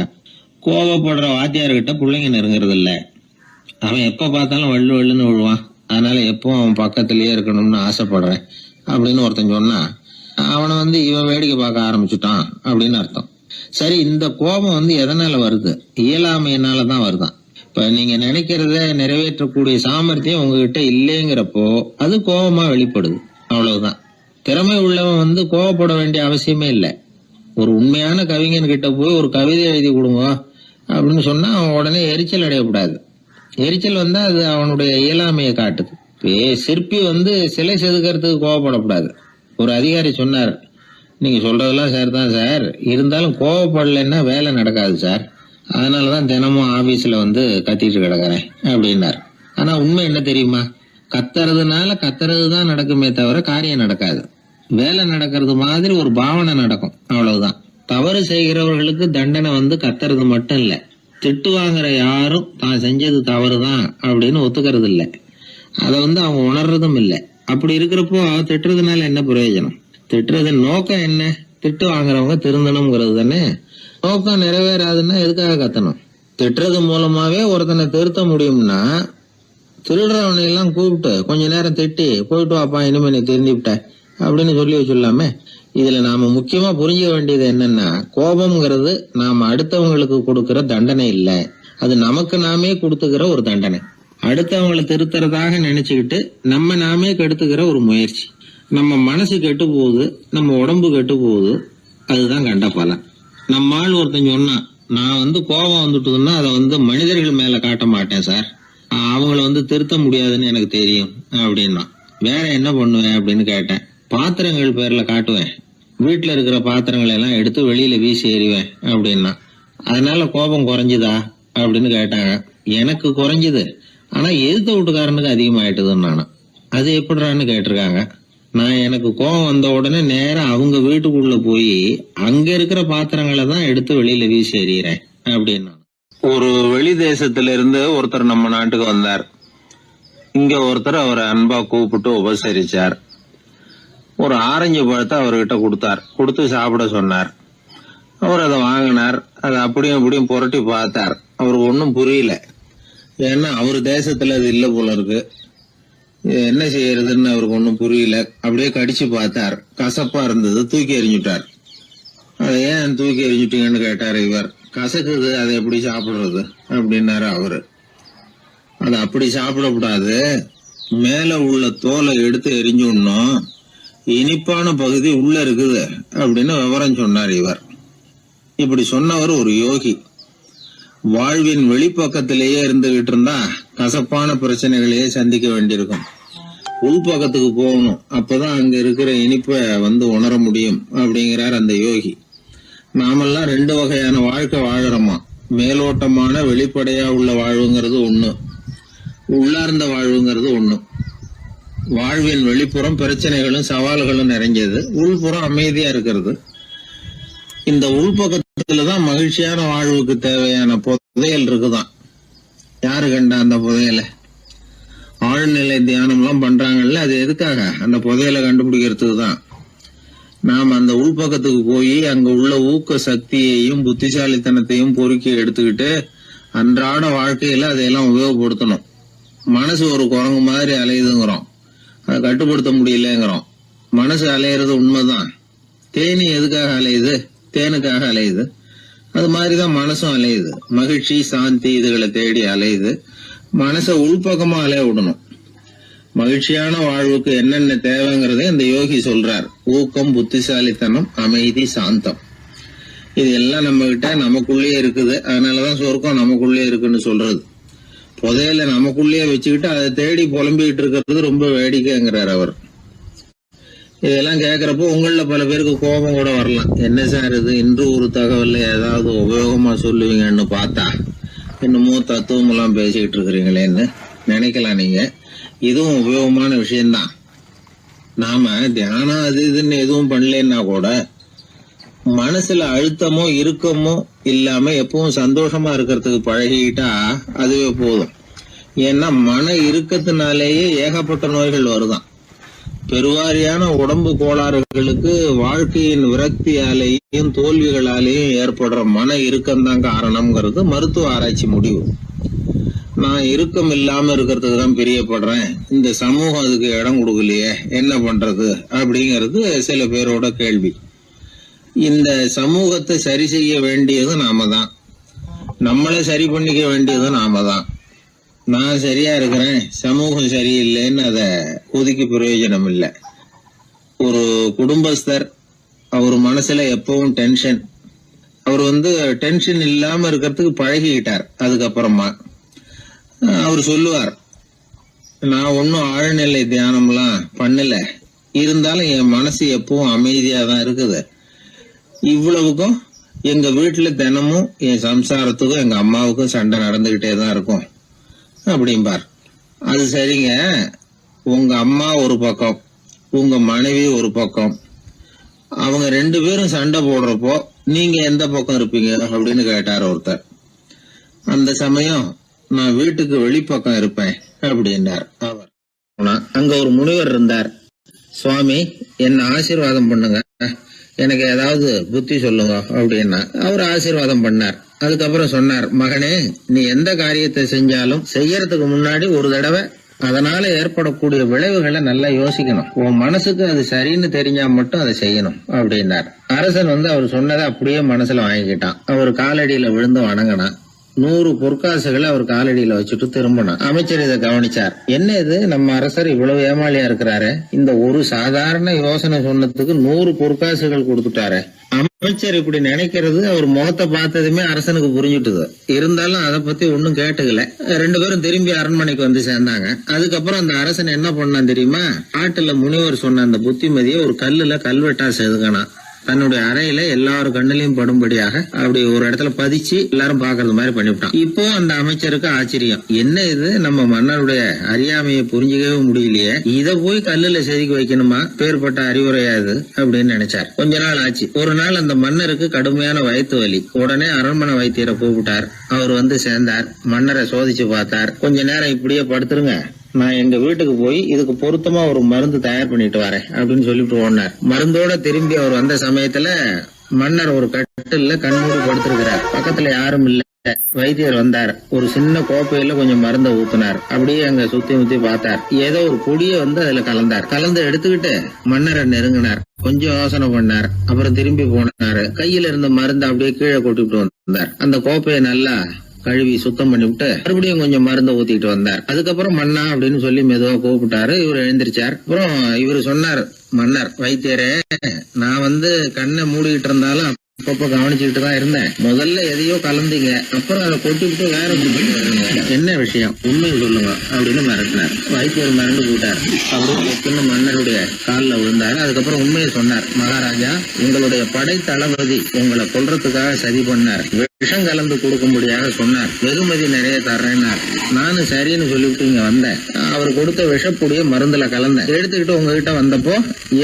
கோபப்படுற வாத்தியார்கிட்ட பிள்ளைங்க நெருங்குறது இல்ல. அவன் எப்ப பார்த்தாலும் வள்ளு வள்ளுன்னு விழுவான். அதனால எப்போ அவன் பக்கத்திலேயே இருக்கணும்னு ஆசைப்படுறேன் அப்படின்னு ஒருத்தன் சொன்னா அவனை இவன் வேடிக்கை பார்க்க ஆரம்பிச்சுட்டான் அப்படின்னு அர்த்தம். சரி, இந்த கோபம் எதனால வருது? இயலாமையினாலதான் வருதான். இப்ப நீங்க நினைக்கிறத நிறைவேற்றக்கூடிய சாமர்த்தியம் உங்ககிட்ட இல்லைங்கிறப்போ அது கோபமா வெளிப்படுது, அவ்வளவுதான். திறமை உள்ளவன் கோபப்பட வேண்டிய அவசியமே இல்லை. ஒரு உண்மையான கவிஞன் கிட்ட போய் ஒரு கவிதை எழுதி கொடுங்க அப்படின்னு சொன்னா அவன் உடனே எரிச்சல் அடையக்கூடாது. எரிச்சல் வந்தா அது அவனுடைய இயலாமையை காட்டுது. சிற்பி சிலை செதுக்கிறதுக்கு கோபப்படக்கூடாது. ஒரு அதிகாரி சொன்னார், நீங்க சொல்றதெல்லாம் சார் தான் சார், இருந்தாலும் கோவப்படலைன்னா வேலை நடக்காது சார், அதனாலதான் தினமும் ஆபீஸ்ல கத்திட்டு கிடக்குறேன் அப்படின்னார். ஆனா உண்மை என்ன தெரியுமா? கத்துறதுனால கத்துறதுதான் நடக்குமே தவிர காரியம் நடக்காது. வேலை நடக்கிறது மாதிரி ஒரு பாவனை நடக்கும், அவ்வளவுதான். தவறு செய்கிறவர்களுக்கு தண்டனை கத்துறது மட்டும் இல்ல, திட்டு வாங்குற யாரும் தான் செஞ்சது தவறுதான் அப்படின்னு ஒத்துக்கிறது இல்ல. அத அவங்க உணர்றதும் இல்ல. அப்படி இருக்கிறப்போ திட்டுறதுனால என்ன பிரயோஜனம்? திட்டுறதன் நோக்கம் என்ன? திட்டு வாங்குறவங்க திருந்தணும்ங்கிறது தானே. நோக்கம் நிறைவேறாதுன்னா எதுக்காக கத்தணும்? திட்டுறது மூலமாவே ஒருத்தனை திருத்த முடியும்னா திருடுறவனை எல்லாம் கூப்பிட்டு கொஞ்ச நேரம் திட்டி போயிட்டு வாப்பா, இனிமே நீ திருந்திவிட்ட அப்படின்னு சொல்லி வச்சுடலாமே. இதுல நாம முக்கியமா புரிஞ்சுக்க வேண்டியது என்னன்னா, கோபம்ங்கிறது நாம அடுத்தவங்களுக்கு கொடுக்கிற தண்டனை இல்ல, அது நமக்கு நாமே கொடுத்துக்கிற ஒரு தண்டனை. அடுத்தவங்களை திருத்துறதாக நினைச்சுக்கிட்டு நம்ம நாமே கெடுத்துக்கிற ஒரு முயற்சி. நம்ம மனசு கெட்டு போகுது, நம்ம உடம்பு கெட்டு போகுது, அதுதான் கண்ட பலன். நம்ம ஆள் ஒருத்தன் சொன்னான், நான் கோபம் வந்துட்டுதுன்னா அதை மனிதர்கள் மேல காட்ட மாட்டேன் சார், அவங்கள திருத்த முடியாதுன்னு எனக்கு தெரியும் அப்படின்னா. வேற என்ன பண்ணுவேன் அப்படின்னு கேட்டேன். பாத்திரங்கள் பேர்ல காட்டுவேன் வீட்டுல இருக்கிற பாத்திரங்களை எல்லாம் எடுத்து வெளியில வீசி எறிவேன் அப்படின்னா. அதனால கோபம் குறைஞ்சுதா அப்படின்னு கேட்டாங்க. எனக்கு குறைஞ்சது, ஆனா எதிர்த்த வீட்டுக்காரனுக்கு அதிகமாயிட்டுதுன்னு நானும். அது எப்படிறான்னு கேட்டிருக்காங்க. நான் எனக்கு கோபம் வந்த உடனே நேரா அவங்க வீட்டுக்குள்ள போய் அங்க இருக்கிற பாத்திரங்களை தான் எடுத்து வெளியில வீசி எறிகிறேன் அப்படின்னா. ஒரு வெளி தேசத்துல இருந்து ஒருத்தர் நம்ம நாட்டுக்கு வந்தார். இங்க ஒருத்தர் அவரை அன்பா கூப்பிட்டு உபசரிச்சார். ஒரு ஆரஞ்சு பழத்தை அவர்கிட்ட கொடுத்தார். கொடுத்து சாப்பிட சொன்னார். அவர் அதை வாங்கினார். அதை அப்படியும் இப்படியும் புரட்டி பார்த்தார். அவருக்கு ஒன்றும் புரியல. ஏன்னா அவர் தேசத்துல அது இல்லை போல இருக்கு. என்ன செய்யறதுன்னு அவருக்கு ஒன்றும் புரியல. அப்படியே கடிச்சு பார்த்தார். கசப்பா இருந்தது. தூக்கி எறிஞ்சுட்டார். அதை ஏன் தூக்கி எறிஞ்சுட்டீங்கன்னு கேட்டார் இவர். கசக்குது, அதை எப்படி சாப்பிடுறது அப்படின்னாரு அவரு. அது அப்படி சாப்பிடக்கூடாது, மேல உள்ள தோலை எடுத்து எரிஞ்சுடணும், இனிப்பான பகுதி உள்ள இருக்குது அப்படின்னு விவரம் சொன்னார் இவர். இப்படி சொன்னவர் ஒரு யோகி. வாழ்வின் வெளிப்பக்கத்திலேயே இருந்துகிட்டு இருந்தா கசப்பான பிரச்சனைகளையே சந்திக்க வேண்டியிருக்கும். உள்பக்கத்துக்கு போகணும், அப்பதான் அங்க இருக்கிற இனிப்பை உணர முடியும் அப்படிங்கிறார் அந்த யோகி. நாமெல்லாம் 2 வகையான வாழ்க்கை வாழறோமா. மேலோட்டமான வெளிப்படையா உள்ள வாழ்வுங்கிறது ஒண்ணு, உள்ளார்ந்த வாழ்வுங்கிறது ஒண்ணு. வாழ்வின் வெளிப்புறம் பிரச்சனைகளும் சவால்களும் நிறைஞ்சது, உள்புறம் அமைதியா இருக்கிறது. இந்த உள்பக்கத்துலதான் மகிழ்ச்சியான வாழ்வுக்கு தேவையான புதையல் இருக்குதான். யாரு கண்டா அந்த புதையலை? ஆழ்நிலை தியானம் எல்லாம் பண்றாங்கல்ல, அது எதுக்காக? அந்த புதையலை கண்டுபிடிக்கிறதுக்கு தான். நாம் அந்த உள்பக்கத்துக்கு போய் அங்க உள்ள ஊக்க சக்தியையும் புத்திசாலித்தனத்தையும் பொறுக்கி எடுத்துக்கிட்டு அன்றாட வாழ்க்கையில அதையெல்லாம் உபயோகப்படுத்தணும். மனசு ஒரு குரங்கு மாதிரி அலையுதுங்கிறோம், அதை கட்டுப்படுத்த முடியலங்கிறோம். மனசு அலையிறது உண்மைதான். தேனி எதுக்காக அலையுது? தேனுக்காக அலையுது. அது மாதிரிதான் மனசும் அலையுது. மகிழ்ச்சி, சாந்தி இதுகளை தேடி அலையுது. மனசை உள்பக்கமா அலைய விடணும். மகிழ்ச்சியான வாழ்வுக்கு என்னென்ன தேவைங்கிறத இந்த யோகி சொல்றார். ஊக்கம், புத்திசாலித்தனம், அமைதி, சாந்தம். இது எல்லாம் நம்ம கிட்ட நமக்குள்ளேயே இருக்குது. அதனாலதான் சொர்க்கம் நமக்குள்ளே இருக்குன்னு சொல்றது. புதையல நமக்குள்ளேயே வச்சுக்கிட்டு அதை தேடி புலம்பிக்கிட்டு இருக்கிறது ரொம்ப வேடிக்கைங்கிறார் அவர். இதெல்லாம் கேட்கறப்போ உங்கள பல பேருக்கு கோபம் கூட வரலாம். என்ன சார் இது, இன்று ஒரு தகவல்ல ஏதாவது உபயோகமா சொல்லுவீங்கன்னு பார்த்தா என்னமோ தத்துவம் எல்லாம் பேசிக்கிட்டு இருக்கிறீங்களேன்னு நினைக்கலாம் நீங்க. இதுவும் உபயோகமான விஷயம்தான். நாம தியானம் அது இதுன்னு எதுவும் பண்ணலன்னா கூட மனசுல அழுத்தமோ இறுக்கமோ இல்லாம எப்பவும் சந்தோஷமா இருக்கிறதுக்கு பழகிட்டா அதுவே போதும். ஏன்னா மன இறுக்கத்தினாலேயே ஏகப்பட்ட நோய்கள் வருதான். பெருவாரியான உடம்பு கோளாறுகளுக்கு வாழ்க்கையின் விரக்தியாலேயும் தோல்விகளாலேயும் ஏற்படுற மன இறுக்கம்தான் காரணம்ங்கிறது மருத்துவ ஆராய்ச்சி முடிவு. நான் இறுக்கம் இல்லாம இருக்கிறதுக்கு தான் பிரியப்படுறேன், இந்த சமூகம் அதுக்கு இடம் கொடுக்கலையே, என்ன பண்றது அப்படிங்கிறது சில பேரோட கேள்வி. இந்த சமூகத்தை சரி செய்ய வேண்டியது நாம தான். நம்மளை சரி பண்ணிக்க வேண்டியது நாம தான். நான் சரியா இருக்கிறேன், சமூகம் சரியில்லைன்னு அதை ஒதுக்கி பிரயோஜனம் இல்லை. ஒரு குடும்பஸ்தர், அவர் மனசுல எப்பவும் டென்ஷன். அவர் டென்ஷன் இல்லாம இருக்கிறதுக்கு பழகிக்கிட்டார். அதுக்கப்புறமா அவர் சொல்லுவார், நான் ஒன்னும் ஆழ்நிலை தியானம்லாம் பண்ணல, இருந்தாலும் என் மனசு எப்பவும் அமைதியா தான் இருக்குது. இவ்வளவுக்கும் எங்க வீட்டுல தினமும் என் சம்சாரத்துக்கும் எங்க அம்மாவுக்கும் சண்டை நடந்துகிட்டே தான் இருக்கும் அப்படிம்பார். அது சரிங்க, உங்க அம்மா ஒரு பக்கம், உங்க மனைவி ஒரு பக்கம், அவங்க 2 பேரும் சண்டை போடுறப்போ நீங்க எந்த பக்கம் இருப்பீங்க அப்படின்னு கேட்டார் ஒருத்தர். அந்த சமயம் நான் வீட்டுக்கு வெளிப்பக்கம் இருப்பேன் அப்படின்னார் அவர். அங்க ஒரு முனிவர் இருந்தார். சுவாமி, என்ன ஆசீர்வாதம் பண்ணுங்க, எனக்கு ஏதாவது புத்தி சொல்லுங்க அப்படின்னா. அவர் ஆசீர்வாதம் பண்ணார். அதுக்கப்புறம் சொன்னார், மகனே, நீ எந்த காரியத்தை செஞ்சாலும் செய்யறதுக்கு முன்னாடி ஒரு தடவை அதனால ஏற்படக்கூடிய விளைவுகளை நல்லா யோசிக்கணும். உன் மனசுக்கு அது சரின்னு தெரிஞ்சா மட்டும் அதை செய்யணும் அப்படின்னார். அரசன் அவர் சொன்னதை அப்படியே மனசுல வாங்கிக்கிட்டான். அவர் காலடியில விழுந்து வணங்கினான். 100 பொற்காசுகளை அவர் காலடியில வச்சுட்டு திரும்பினான். அமைச்சர் இதை கவனிச்சார். என்ன இது, நம்ம அரசர் இவ்வளவு ஏமாளியா இருக்கிறாரு, இந்த ஒரு சாதாரண யோசனை சொன்னதுக்கு 100 பொற்காசுகள் கொடுத்துட்டாரு. அமைச்சர் இப்படி நினைக்கிறது அவர் முகத்தை பார்த்ததுமே அரசனுக்கு புரிஞ்சுட்டுது. இருந்தாலும் அதை பத்தி ஒன்னும் கேட்டுக்கல. 2 பேரும் திரும்பி அரண்மனைக்கு சேர்ந்தாங்க. அதுக்கப்புறம் அந்த அரசன் என்ன பண்ணான் தெரியுமா? காட்டுல முனிவர் சொன்ன அந்த புத்திமதியை ஒரு கல்லுல கல்வெட்டா செதுக்கினான். தன்னுடைய அறையில எல்லாரும் கண்ணிலையும் படும்படியாக அப்படி ஒரு இடத்துல பதிச்சு எல்லாரும் பாக்குறது மாதிரி பண்ணிவிட்டான். இப்போ அந்த அமைச்சருக்கு ஆச்சரியம், என்ன இது, நம்ம மன்னருடைய அறியாமையை புரிஞ்சுக்கவே முடியலையே, இத போய் கல்லுல செதுக்கி வைக்கணுமா, பேர்பட்ட அறிவுரையா இது அப்படின்னு நினைச்சார். கொஞ்ச நாள் ஆச்சு. ஒரு நாள் அந்த மன்னருக்கு கடுமையான வயிற்று வலி. உடனே அரண்மனை வைத்தியரை கூப்பிட்டார். அவர் வந்து சேர்ந்தார். மன்னரை சோதிச்சு பார்த்தார். கொஞ்ச நேரம் இப்படியே படுத்துருங்க, நான் எங்க வீட்டுக்கு போய் இதுக்கு பொருத்தமா ஒரு மருந்து தயார் பண்ணிட்டு வரேன் அப்படின்னு சொல்லிட்டு ஓடினார். மருந்தோட திரும்பி அவர் வந்த சமயத்துல மன்னர் ஒரு கட்டில்ல கண்மூடி படுத்திருக்கிறார். பக்கத்துல யாரும் இல்ல. வைத்தியர் வந்தார். ஒரு சின்ன கோப்பையில கொஞ்சம் மருந்தை ஊத்தினார். அப்படியே அங்க சுத்தி முத்தி பார்த்தார். ஏதோ ஒரு பொடியை வந்து அதுல கலந்தார். கலந்து எடுத்துக்கிட்டு மன்னரை நெருங்கினார். கொஞ்சம் யோசனை பண்ணார். அப்புறம் திரும்பி போனாரு. கையில இருந்த மருந்து அப்படியே கீழே கொட்டிவிட்டு வந்தார். அந்த கோப்பையை நல்லா கழுவி சுத்தம் பண்ணி விட்டு மறுபடியும் கொஞ்சம் மருந்தை ஊத்திட்டு வந்தார். அதுக்கப்புறம் மன்னா அப்படின்னு சொல்லி மெதுவா கூப்பிட்டாரு. இவர் எழுந்திருச்சார். அப்புறம் இவர் சொன்னார், மன்னர் வைத்தியரே, நான் வந்து கண்ணை மூடிக்கிட்டு இருந்தாலும் அப்பப்ப கவனிச்சுக்கிட்டு தான் இருந்தேன். முதல்ல எதையோ கலந்தீங்க, அப்புறம் அதை கொட்டிவிட்டு வேற என்ன விஷயம், உண்மையை சொல்லுங்க அப்படின்னு மிரட்டினார். வைத்தியர் மிரண்டு போட்டார். அப்படின்னு மன்னருடைய காலில் விழுந்தாரு. அதுக்கப்புறம் உண்மையை சொன்னார். மகாராஜா, உங்களுடைய படை தளபதி உங்களை கொல்றதுக்காக சதி பண்ணார். விஷம் கலந்து கொடுக்கும்படியாக சொன்னார். வெகுமதி நிறைய தர்றேன்னார். நானும் சரின்னு சொல்லிவிட்டு இங்க வந்தேன். அவர் கொடுத்த விஷப்புடிய மருந்துல கலந்தேன். எடுத்துக்கிட்டு உங்ககிட்ட வந்தப்போ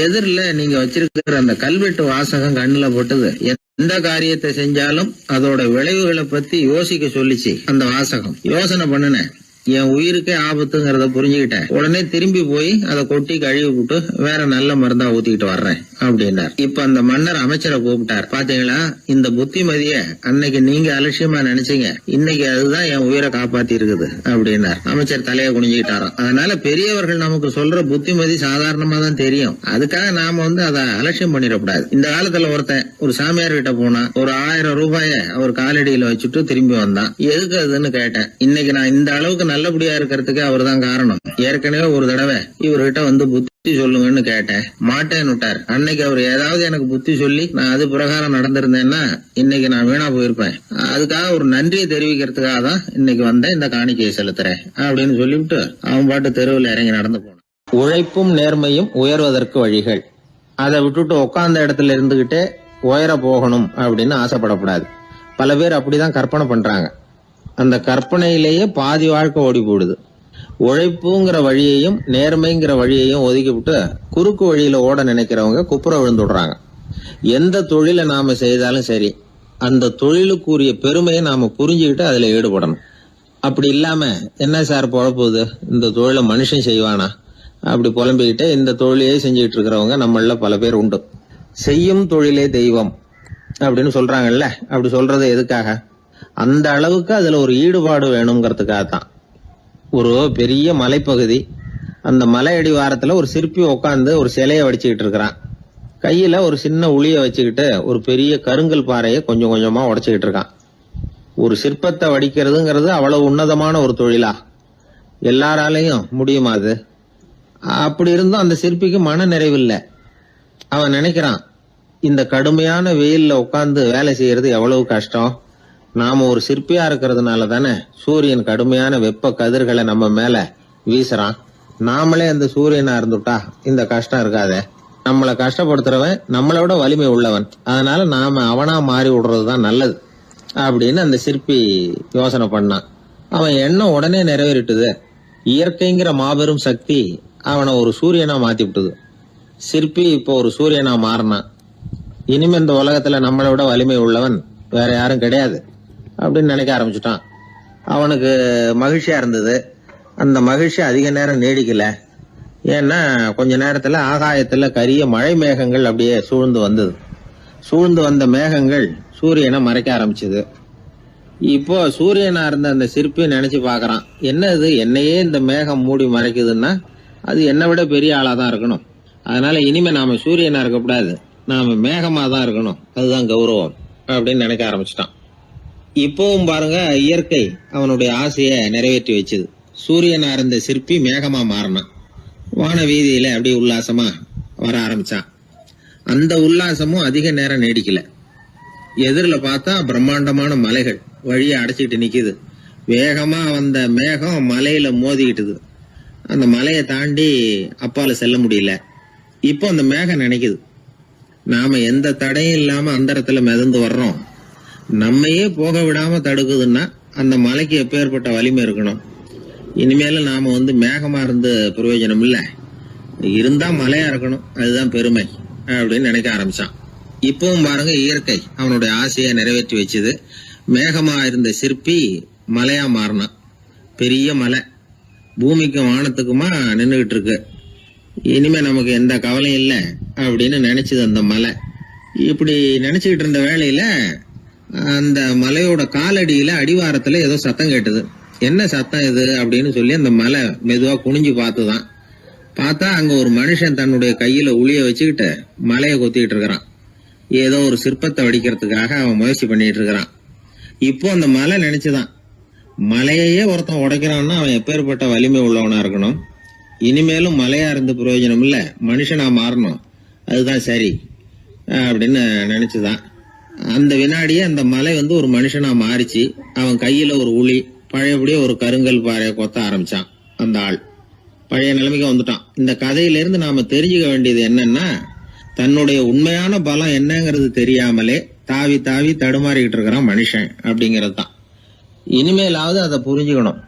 எதிரில நீங்க வச்சிருக்கிற அந்த கல்வெட்டு வாசகம் கண்ணுல போட்டது. எந்த காரியத்தை செஞ்சாலும் அதோட விளைவுகளை பத்தி யோசிக்க சொல்லிச்சு அந்த வாசகம். யோசனை பண்ணுனேன். என் உயிருக்கே ஆபத்துங்கிறத புரிஞ்சுக்கிட்டேன். உடனே திரும்பி போய் அதை கொட்டி கழுவி விட்டு வேற நல்ல மருந்தா ஊத்திக்கிட்டு வர்றேன் அப்படின்னார். இப்ப அந்த மன்னர் அமைச்சரை கூப்பிட்டார். பாத்தீங்களா, இந்த புத்திமதிய அன்னைக்கு நீங்க அலட்சியமா நினைச்சீங்க, இன்னைக்கு அதுதான் என் உயிரை காப்பாத்தி இருக்குது அப்படின்னார். அமைச்சர் தலையை குனிஞ்சுக்கிட்டாராம். அதனால பெரியவர்கள் நமக்கு சொல்ற புத்திமதி சாதாரணமா தான் தெரியும். அதுக்காக நாம வந்து அதை அலட்சியம் பண்ணிடக்கூடாது. இந்த காலத்துல ஒருத்தன் ஒரு சாமியார் கிட்ட போனா ஒரு 1000 ரூபாய அவர் காலடியில வச்சுட்டு திரும்பி வந்தான். எதுக்கு அதுன்னு கேட்டேன். இன்னைக்கு நான் இந்த அளவுக்கு நல்லபடியா இருக்கிறதுக்கு அவர் தான் காரணம். ஏற்கனவே ஒரு தடவை இவர்கிட்ட வந்து புத்தி சொல்லுங்கன்னு கேட்டேன், மாட்டேன்னு விட்டார். அன்னைக்கு அவர் ஏதாவது எனக்கு புத்தி சொல்லி நான் அது பிரகாரம் நடந்திருந்தேன்னா இன்னைக்கு நான் வீணா போயிருப்பேன். அதுக்காக ஒரு நன்றியை தெரிவிக்கிறதுக்காக தான் இன்னைக்கு வந்தேன், இந்த காணிக்கையை செலுத்துறேன் அப்படின்னு சொல்லிவிட்டு அவன் பாட்டு தெருவில் இறங்கி நடந்து போனான். உழைப்பும் நேர்மையும் உயர்வதற்கு வழிகள். அதை விட்டுட்டு உட்கார்ந்த இடத்துல இருந்துகிட்டே உயர போகணும் அப்படின்னு ஆசைப்படக்கூடாது. பல பேர் அப்படிதான் கற்பனை பண்றாங்க. அந்த கற்பனையிலேயே பாதி வாழ்க்கை ஓடி போடுது. உழைப்புங்கிற வழியையும் நேர்மைங்கிற வழியையும் ஒதுக்கி விட்டு குறுக்கு வழியில ஓட நினைக்கிறவங்க குப்புற விழுந்துடுறாங்க. எந்த தொழிலை நாம செய்தாலும் சரி, அந்த தொழிலுக்குரிய பெருமையை நாம புரிஞ்சுக்கிட்டு அதுல ஈடுபடணும். அப்படி இல்லாம என்ன சார் பொழப்புது, இந்த தொழிலை மனுஷன் செய்வானா அப்படி புலம்பிக்கிட்டு இந்த தொழிலையே செஞ்சுக்கிட்டு இருக்கிறவங்க நம்மள பல பேர் உண்டு. செய்யும் தொழிலே தெய்வம் அப்படின்னு சொல்றாங்கல்ல, அப்படி சொல்றது எதுக்காக? அந்த அளவுக்கு அதுல ஒரு ஈடுபாடு வேணுங்கிறதுக்காகத்தான். ஒரு பெரிய மலைப்பகுதி, அந்த மலை அடிவாரத்துல ஒரு சிற்பி உட்காந்து ஒரு சிலையை வடிச்சுக்கிட்டு இருக்கிறான். கையில ஒரு சின்ன உளிய வச்சுக்கிட்டு ஒரு பெரிய கருங்கல் பாறையை கொஞ்சம் கொஞ்சமா உடைச்சுக்கிட்டு இருக்கான். ஒரு சிற்பத்தை வடிக்கிறதுங்கிறது அவ்வளவு உன்னதமான ஒரு தொழிலா? எல்லாராலையும் முடியுமா அது? அப்படி இருந்தும் அந்த சிற்பிக்கு மன நிறைவில்லை. அவன் நினைக்கிறான், இந்த கடுமையான வெயில்ல உட்கார்ந்து வேலை செய்யறது எவ்வளவு கஷ்டம். நாம ஒரு சிற்பியா இருக்கிறதுனால தானே சூரியன் கடுமையான வெப்ப கதிர்களை நம்ம மேல வீசுறான். நாமளே அந்த சூரியனா இருந்துட்டா இந்த கஷ்டம் இருக்காதே. நம்மளை கஷ்டப்படுத்துறவன் நம்மளை விட வலிமை உள்ளவன். அதனால நாம அவனா மாறி விடுறதுதான் நல்லது அப்படின்னு அந்த சிற்பி யோசனை பண்ணான். அவன் எண்ணம் உடனே நிறைவேறிட்டுது. இயற்கைங்கிற மாபெரும் சக்தி அவனை ஒரு சூரியனா மாத்தி விட்டுது. சிற்பி இப்போ ஒரு சூரியனா மாறினான். இனிமே இந்த உலகத்துல நம்மளை விட வலிமை உள்ளவன் வேற யாரும் கிடையாது அப்படின்னு நினைக்க ஆரம்பிச்சுட்டான். அவனுக்கு மகிழ்ச்சியா இருந்தது. அந்த மகிழ்ச்சி அதிக நேரம் நீடிக்கல. ஏன்னா கொஞ்ச நேரத்துல ஆகாயத்துல கரிய மழை மேகங்கள் அப்படியே சூழ்ந்து வந்தது. சூழ்ந்து வந்த மேகங்கள் சூரியனை மறைக்க ஆரம்பிச்சது. இப்போ சூரியனா இருந்த அந்த சிற்பி நினைச்சு பாக்குறான், என்ன இது, என்னையே இந்த மேகம் மூடி மறைக்குதுன்னா அது என்னை விட பெரிய ஆளாதான் இருக்கணும். அதனால இனிமே நாம சூரியனா இருக்கக்கூடாது, நாம மேகமா தான் இருக்கணும், அதுதான் கௌரவம் அப்படின்னு நினைக்க ஆரம்பிச்சிட்டான். இப்பவும் பாருங்க, இயற்கை அவனுடைய ஆசையை நிறைவேற்றி வச்சது. சூரியனா இருந்த சிற்பி மேகமா மாறினான். வான வீதியில அப்படியே உல்லாசமா வர ஆரம்பிச்சான். அந்த உல்லாசமும் அதிக நேரம் நீடிக்கல. எதிரில பார்த்தா பிரம்மாண்டமான மலைகள் வழியை அடைச்சிட்டு நிக்குது. வேகமா வந்த மேகம் மலையில மோதிக்கிட்டுது. அந்த மலையை தாண்டி அப்பால செல்ல முடியல. இப்போ அந்த மேகம் நினைக்குது, நாம எந்த தடையும் இல்லாம அந்தரத்துல மிதந்து வர்றோம். நம்மையே போக விடாம தடுக்குதுன்னா அந்த மலைக்கு எப்பேற்பட்ட வலிமை இருக்கணும். இனிமேல நாம மேகமா இருந்து பிரயோஜனம் இல்ல, இருந்தா மலையா இருக்கணும், அதுதான் பெருமை அப்படின்னு நினைக்க ஆரம்பிச்சான். இப்பவும் பாருங்க, இயற்கை அவனுடைய ஆசையை நிறைவேற்றி வச்சது. மேகமா இருந்த சிற்பி மலையா மாறினான். பெரிய மலை பூமிக்கும் வானத்துக்குமா நின்றுகிட்டு இருக்கு. இனிமே நமக்கு எந்த கவலையும் இல்லை அப்படின்னு நினைச்சது அந்த மலை. இப்படி நினைச்சுக்கிட்டு இருந்த வேளையில அந்த மலையோட காலடியில அடிவாரத்துல ஏதோ சத்தம் கேட்டது. என்ன சத்தம் இது அப்படின்னு சொல்லி அந்த மலை மெதுவா குனிஞ்சு பார்த்துதான். பார்த்தா அங்க ஒரு மனுஷன் தன்னுடைய கையில உளிய வச்சுக்கிட்டு மலையை கொத்திக்கிட்டு இருக்கிறான். ஏதோ ஒரு சிற்பத்தை வடிக்கிறதுக்காக அவன் முயற்சி பண்ணிட்டு இருக்கிறான். இப்போ அந்த மலை நினைச்சுதான், மலையையே ஒருத்தன் உடைக்கிறான்னா அவன் எப்பேற்பட்ட வலிமை உள்ளவனா இருக்கணும். இனிமேலும் மலையா இருந்து பிரயோஜனம் இல்ல, மனுஷனா மாறணும், அதுதான் சரி அப்படின்னு நினைச்சுதான். அந்த வினாடியே அந்த மலை ஒரு மனுஷனா மாறிச்சு. அவன் கையில ஒரு உளி, பழையபடியே ஒரு கருங்கல் பாறையை கொத்த ஆரம்பிச்சான். அந்த ஆள் பழைய நிலைமைக்கு வந்துட்டான். இந்த கதையிலிருந்து நாம தெரிஞ்சுக்க வேண்டியது என்னன்னா, தன்னுடைய உண்மையான பலம் என்னங்கிறது தெரியாமலே தாவி தாவி தடுமாறிக்கிட்டு இருக்கிறான் மனுஷன் அப்படிங்கிறது தான். இனிமேலாவது அதை புரிஞ்சுக்கணும்.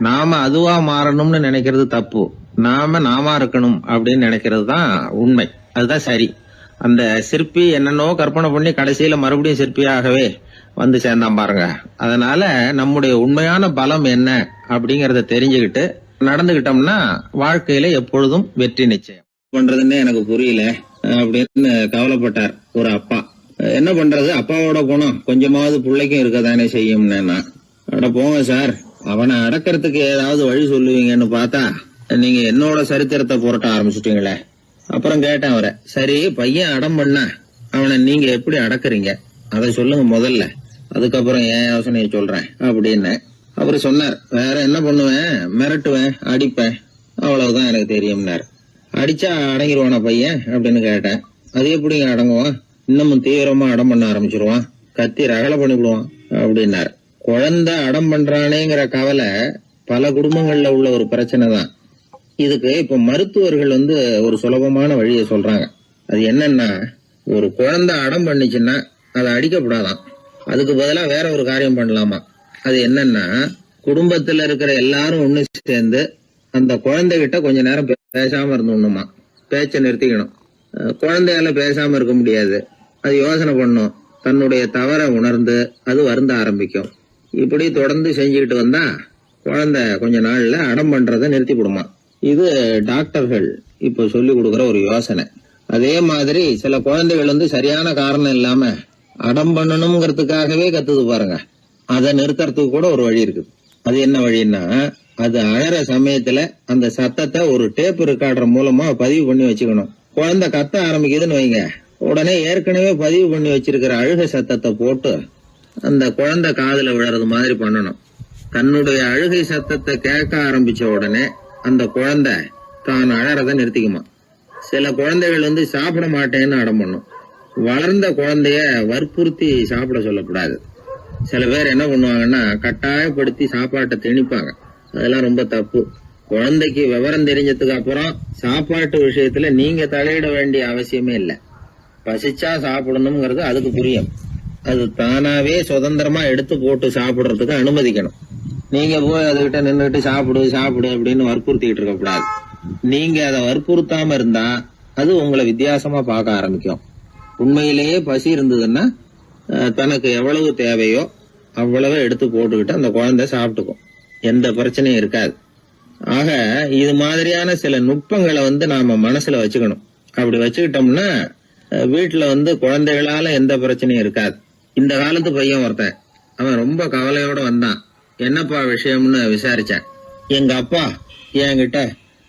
நாம அதுவா மாறணும்னு நினைக்கிறது தப்பு, நாம இருக்கணும் அப்படின்னு நினைக்கிறது தான் உண்மை, அதுதான் சரி. அந்த சிற்பி என்னென்னோ கற்பனை பண்ணி கடைசியில மறுபடியும் சிற்பியாகவே சேர்ந்தான் பாருங்க. அதனால நம்முடைய உண்மையான பலம் என்ன அப்படிங்கறத தெரிஞ்சுக்கிட்டு நடந்துகிட்டோம்னா வாழ்க்கையில எப்பொழுதும் வெற்றி நிச்சயம். பண்றதுன்னு எனக்கு புரியல அப்படின்னு கவலைப்பட்டார் ஒரு அப்பா. என்ன பண்றது, அப்பாவோட குணம் கொஞ்சமாவது பிள்ளைக்கும் இருக்கதானே செய்யும்னா, அட போங்க சார், அவனை அடக்கிறதுக்கு ஏதாவது வழி சொல்லுவீங்கன்னு பார்த்தா நீங்க என்னோட சரித்திரத்தை புரட்ட ஆரம்பிச்சுட்டீங்களே. அப்புறம் கேட்டேன் அவரை, சரி பையன் அடம் பண்ணா அவனை நீங்க எப்படி அடக்குறீங்க அதை சொல்லுங்க முதல்ல, அதுக்கப்புறம் என் யோசனையை சொல்றேன் அப்படின்னு. அவரு சொன்னார், வேற என்ன பண்ணுவேன், மிரட்டுவேன், அடிப்பேன், அவ்வளவுதான் எனக்கு தெரியும்னார். அடிச்சா அடங்கிடுவானா பையன் அப்படின்னு கேட்டேன். அது எப்படிங்க அடங்குவான், இன்னமும் தீவிரமா அடம் பண்ண ஆரம்பிச்சிருவான், கத்தி ரகலை பண்ணிவிடுவான் அப்படின்னாரு. குழந்தை அடம் பண்றானேங்கிற கவலை பல குடும்பங்கள்ல உள்ள ஒரு பிரச்சனை தான். இதுக்கு இப்ப மருத்துவர்கள் ஒரு சுலபமான வழியை சொல்றாங்க. அது என்னன்னா, ஒரு குழந்தை அடம் பண்ணிச்சுன்னா அதை அடிக்கப்படாதான், அதுக்கு பதிலா வேற ஒரு காரியம் பண்ணலாமா. அது என்னன்னா, குடும்பத்துல இருக்கிற எல்லாரும் ஒண்ணு சேர்ந்து அந்த குழந்தைகிட்ட கொஞ்ச நேரம் பேசாம இருந்தோம்னுமா, பேச்சை நிறுத்திக்கணும். குழந்தையால பேசாம இருக்க முடியாது, அது யோசனை பண்ணும், தன்னுடைய தவறை உணர்ந்து அது வருந்த ஆரம்பிக்கும். இப்படி தொடர்ந்து செஞ்சுக்கிட்டு வந்தா குழந்தை கொஞ்ச நாள்ல அடம் பண்றதை நிறுத்தி விடுமா. இது டாக்டர்கள் இப்ப சொல்லி கொடுக்கற ஒரு யோசனை. அதே மாதிரி சில குழந்தைகள் சரியான காரணம் இல்லாம அடம் பண்ணணுங்கிறதுக்காகவே கத்துது பாருங்க, அதை நிறுத்துறதுக்கு கூட ஒரு வழி இருக்குது. அது என்ன வழின்னா, அது அழற சமயத்துல அந்த சத்தத்தை ஒரு டேப் ரெக்கார்டர் மூலமா பதிவு பண்ணி வச்சுக்கணும். குழந்தை கத்த ஆரம்பிக்குதுன்னு வைங்க, உடனே ஏற்கனவே பதிவு பண்ணி வச்சிருக்கிற அழுகை சத்தத்தை போட்டு அந்த குழந்தை காதுல விழறது மாதிரி பண்ணணும். தன்னுடைய அழுகை சத்தத்தை கேட்க ஆரம்பிச்ச உடனே அந்த குழந்தை தான் அழறத நிறுத்திக்குமா. சில குழந்தைகள் சாப்பிட மாட்டேன்னு அடம் பண்ணும். வளர்ந்த குழந்தைய வற்புறுத்தி சாப்பிட சொல்லக்கூடாது. சில பேர் என்ன பண்ணுவாங்கன்னா, கட்டாயப்படுத்தி சாப்பாட்டை திணிப்பாங்க. அதெல்லாம் ரொம்ப தப்பு. குழந்தைக்கு விவரம் தெரிஞ்சதுக்கு அப்புறம் சாப்பாட்டு விஷயத்துல நீங்க தலையிட வேண்டிய அவசியமே இல்லை. பசிச்சா சாப்பிடணுங்கிறது அதுக்கு புரியும். அது தானாவே சுதந்திரமா எடுத்து போட்டு சாப்பிடுறதுக்கு அனுமதிக்கணும். நீங்க போய் அதுகிட்ட நின்றுட்டு சாப்பிடு சாப்பிடு அப்படின்னு வற்புறுத்திட்டு இருக்க கூடாது. நீங்க அதை வற்புறுத்தாம இருந்தா அது உங்களை வித்தியாசமா பார்க்க ஆரம்பிக்கும். உண்மையிலேயே பசி இருந்ததுன்னா தனக்கு எவ்வளவு தேவையோ அவ்வளவு எடுத்து போட்டுக்கிட்டு அந்த குழந்தை சாப்பிட்டுக்கும், எந்த பிரச்சனையும் இருக்காது. ஆக இது மாதிரியான சில நுட்பங்களை நாம மனசுல வச்சுக்கணும். அப்படி வச்சுக்கிட்டோம்னா வீட்டுல குழந்தைகளால எந்த பிரச்சனையும் இருக்காது. இந்த காலத்து பையன் ஒருத்தன், அவன் ரொம்ப கவலையோட வந்தான். என்னப்பா விஷயம்னு விசாரிச்சேன். எங்க அப்பா என்கிட்ட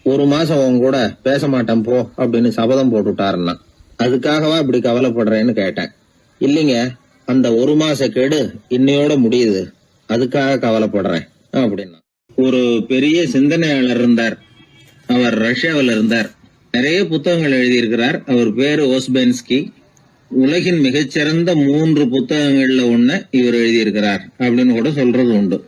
1 மாசம் உன் கூட பேச மாட்டேன் போ அப்படின்னு சபதம் போட்டுட்டாருன்னா, அதுக்காகவா இப்படி கவலைப்படுறேன்னு கேட்டேன். இல்லைங்க, அந்த 1 மாச கெடு இன்னையோட முடியுது, அதுக்காக கவலைப்படுறேன் அப்படின்னா. ஒரு பெரிய சிந்தனையாளர் இருந்தார். அவர் ரஷ்யாவில் இருந்தார். நிறைய புத்தகங்கள் எழுதியிருக்கிறார். அவர் பேரு ஓஸ்பென்ஸ்கி. உலகின் மிகச்சிறந்த 3 புத்தகங்கள்ல ஒண்ணு இவர் எழுதியிருக்கிறார் அப்படின்னு கூட சொல்றது உண்டு.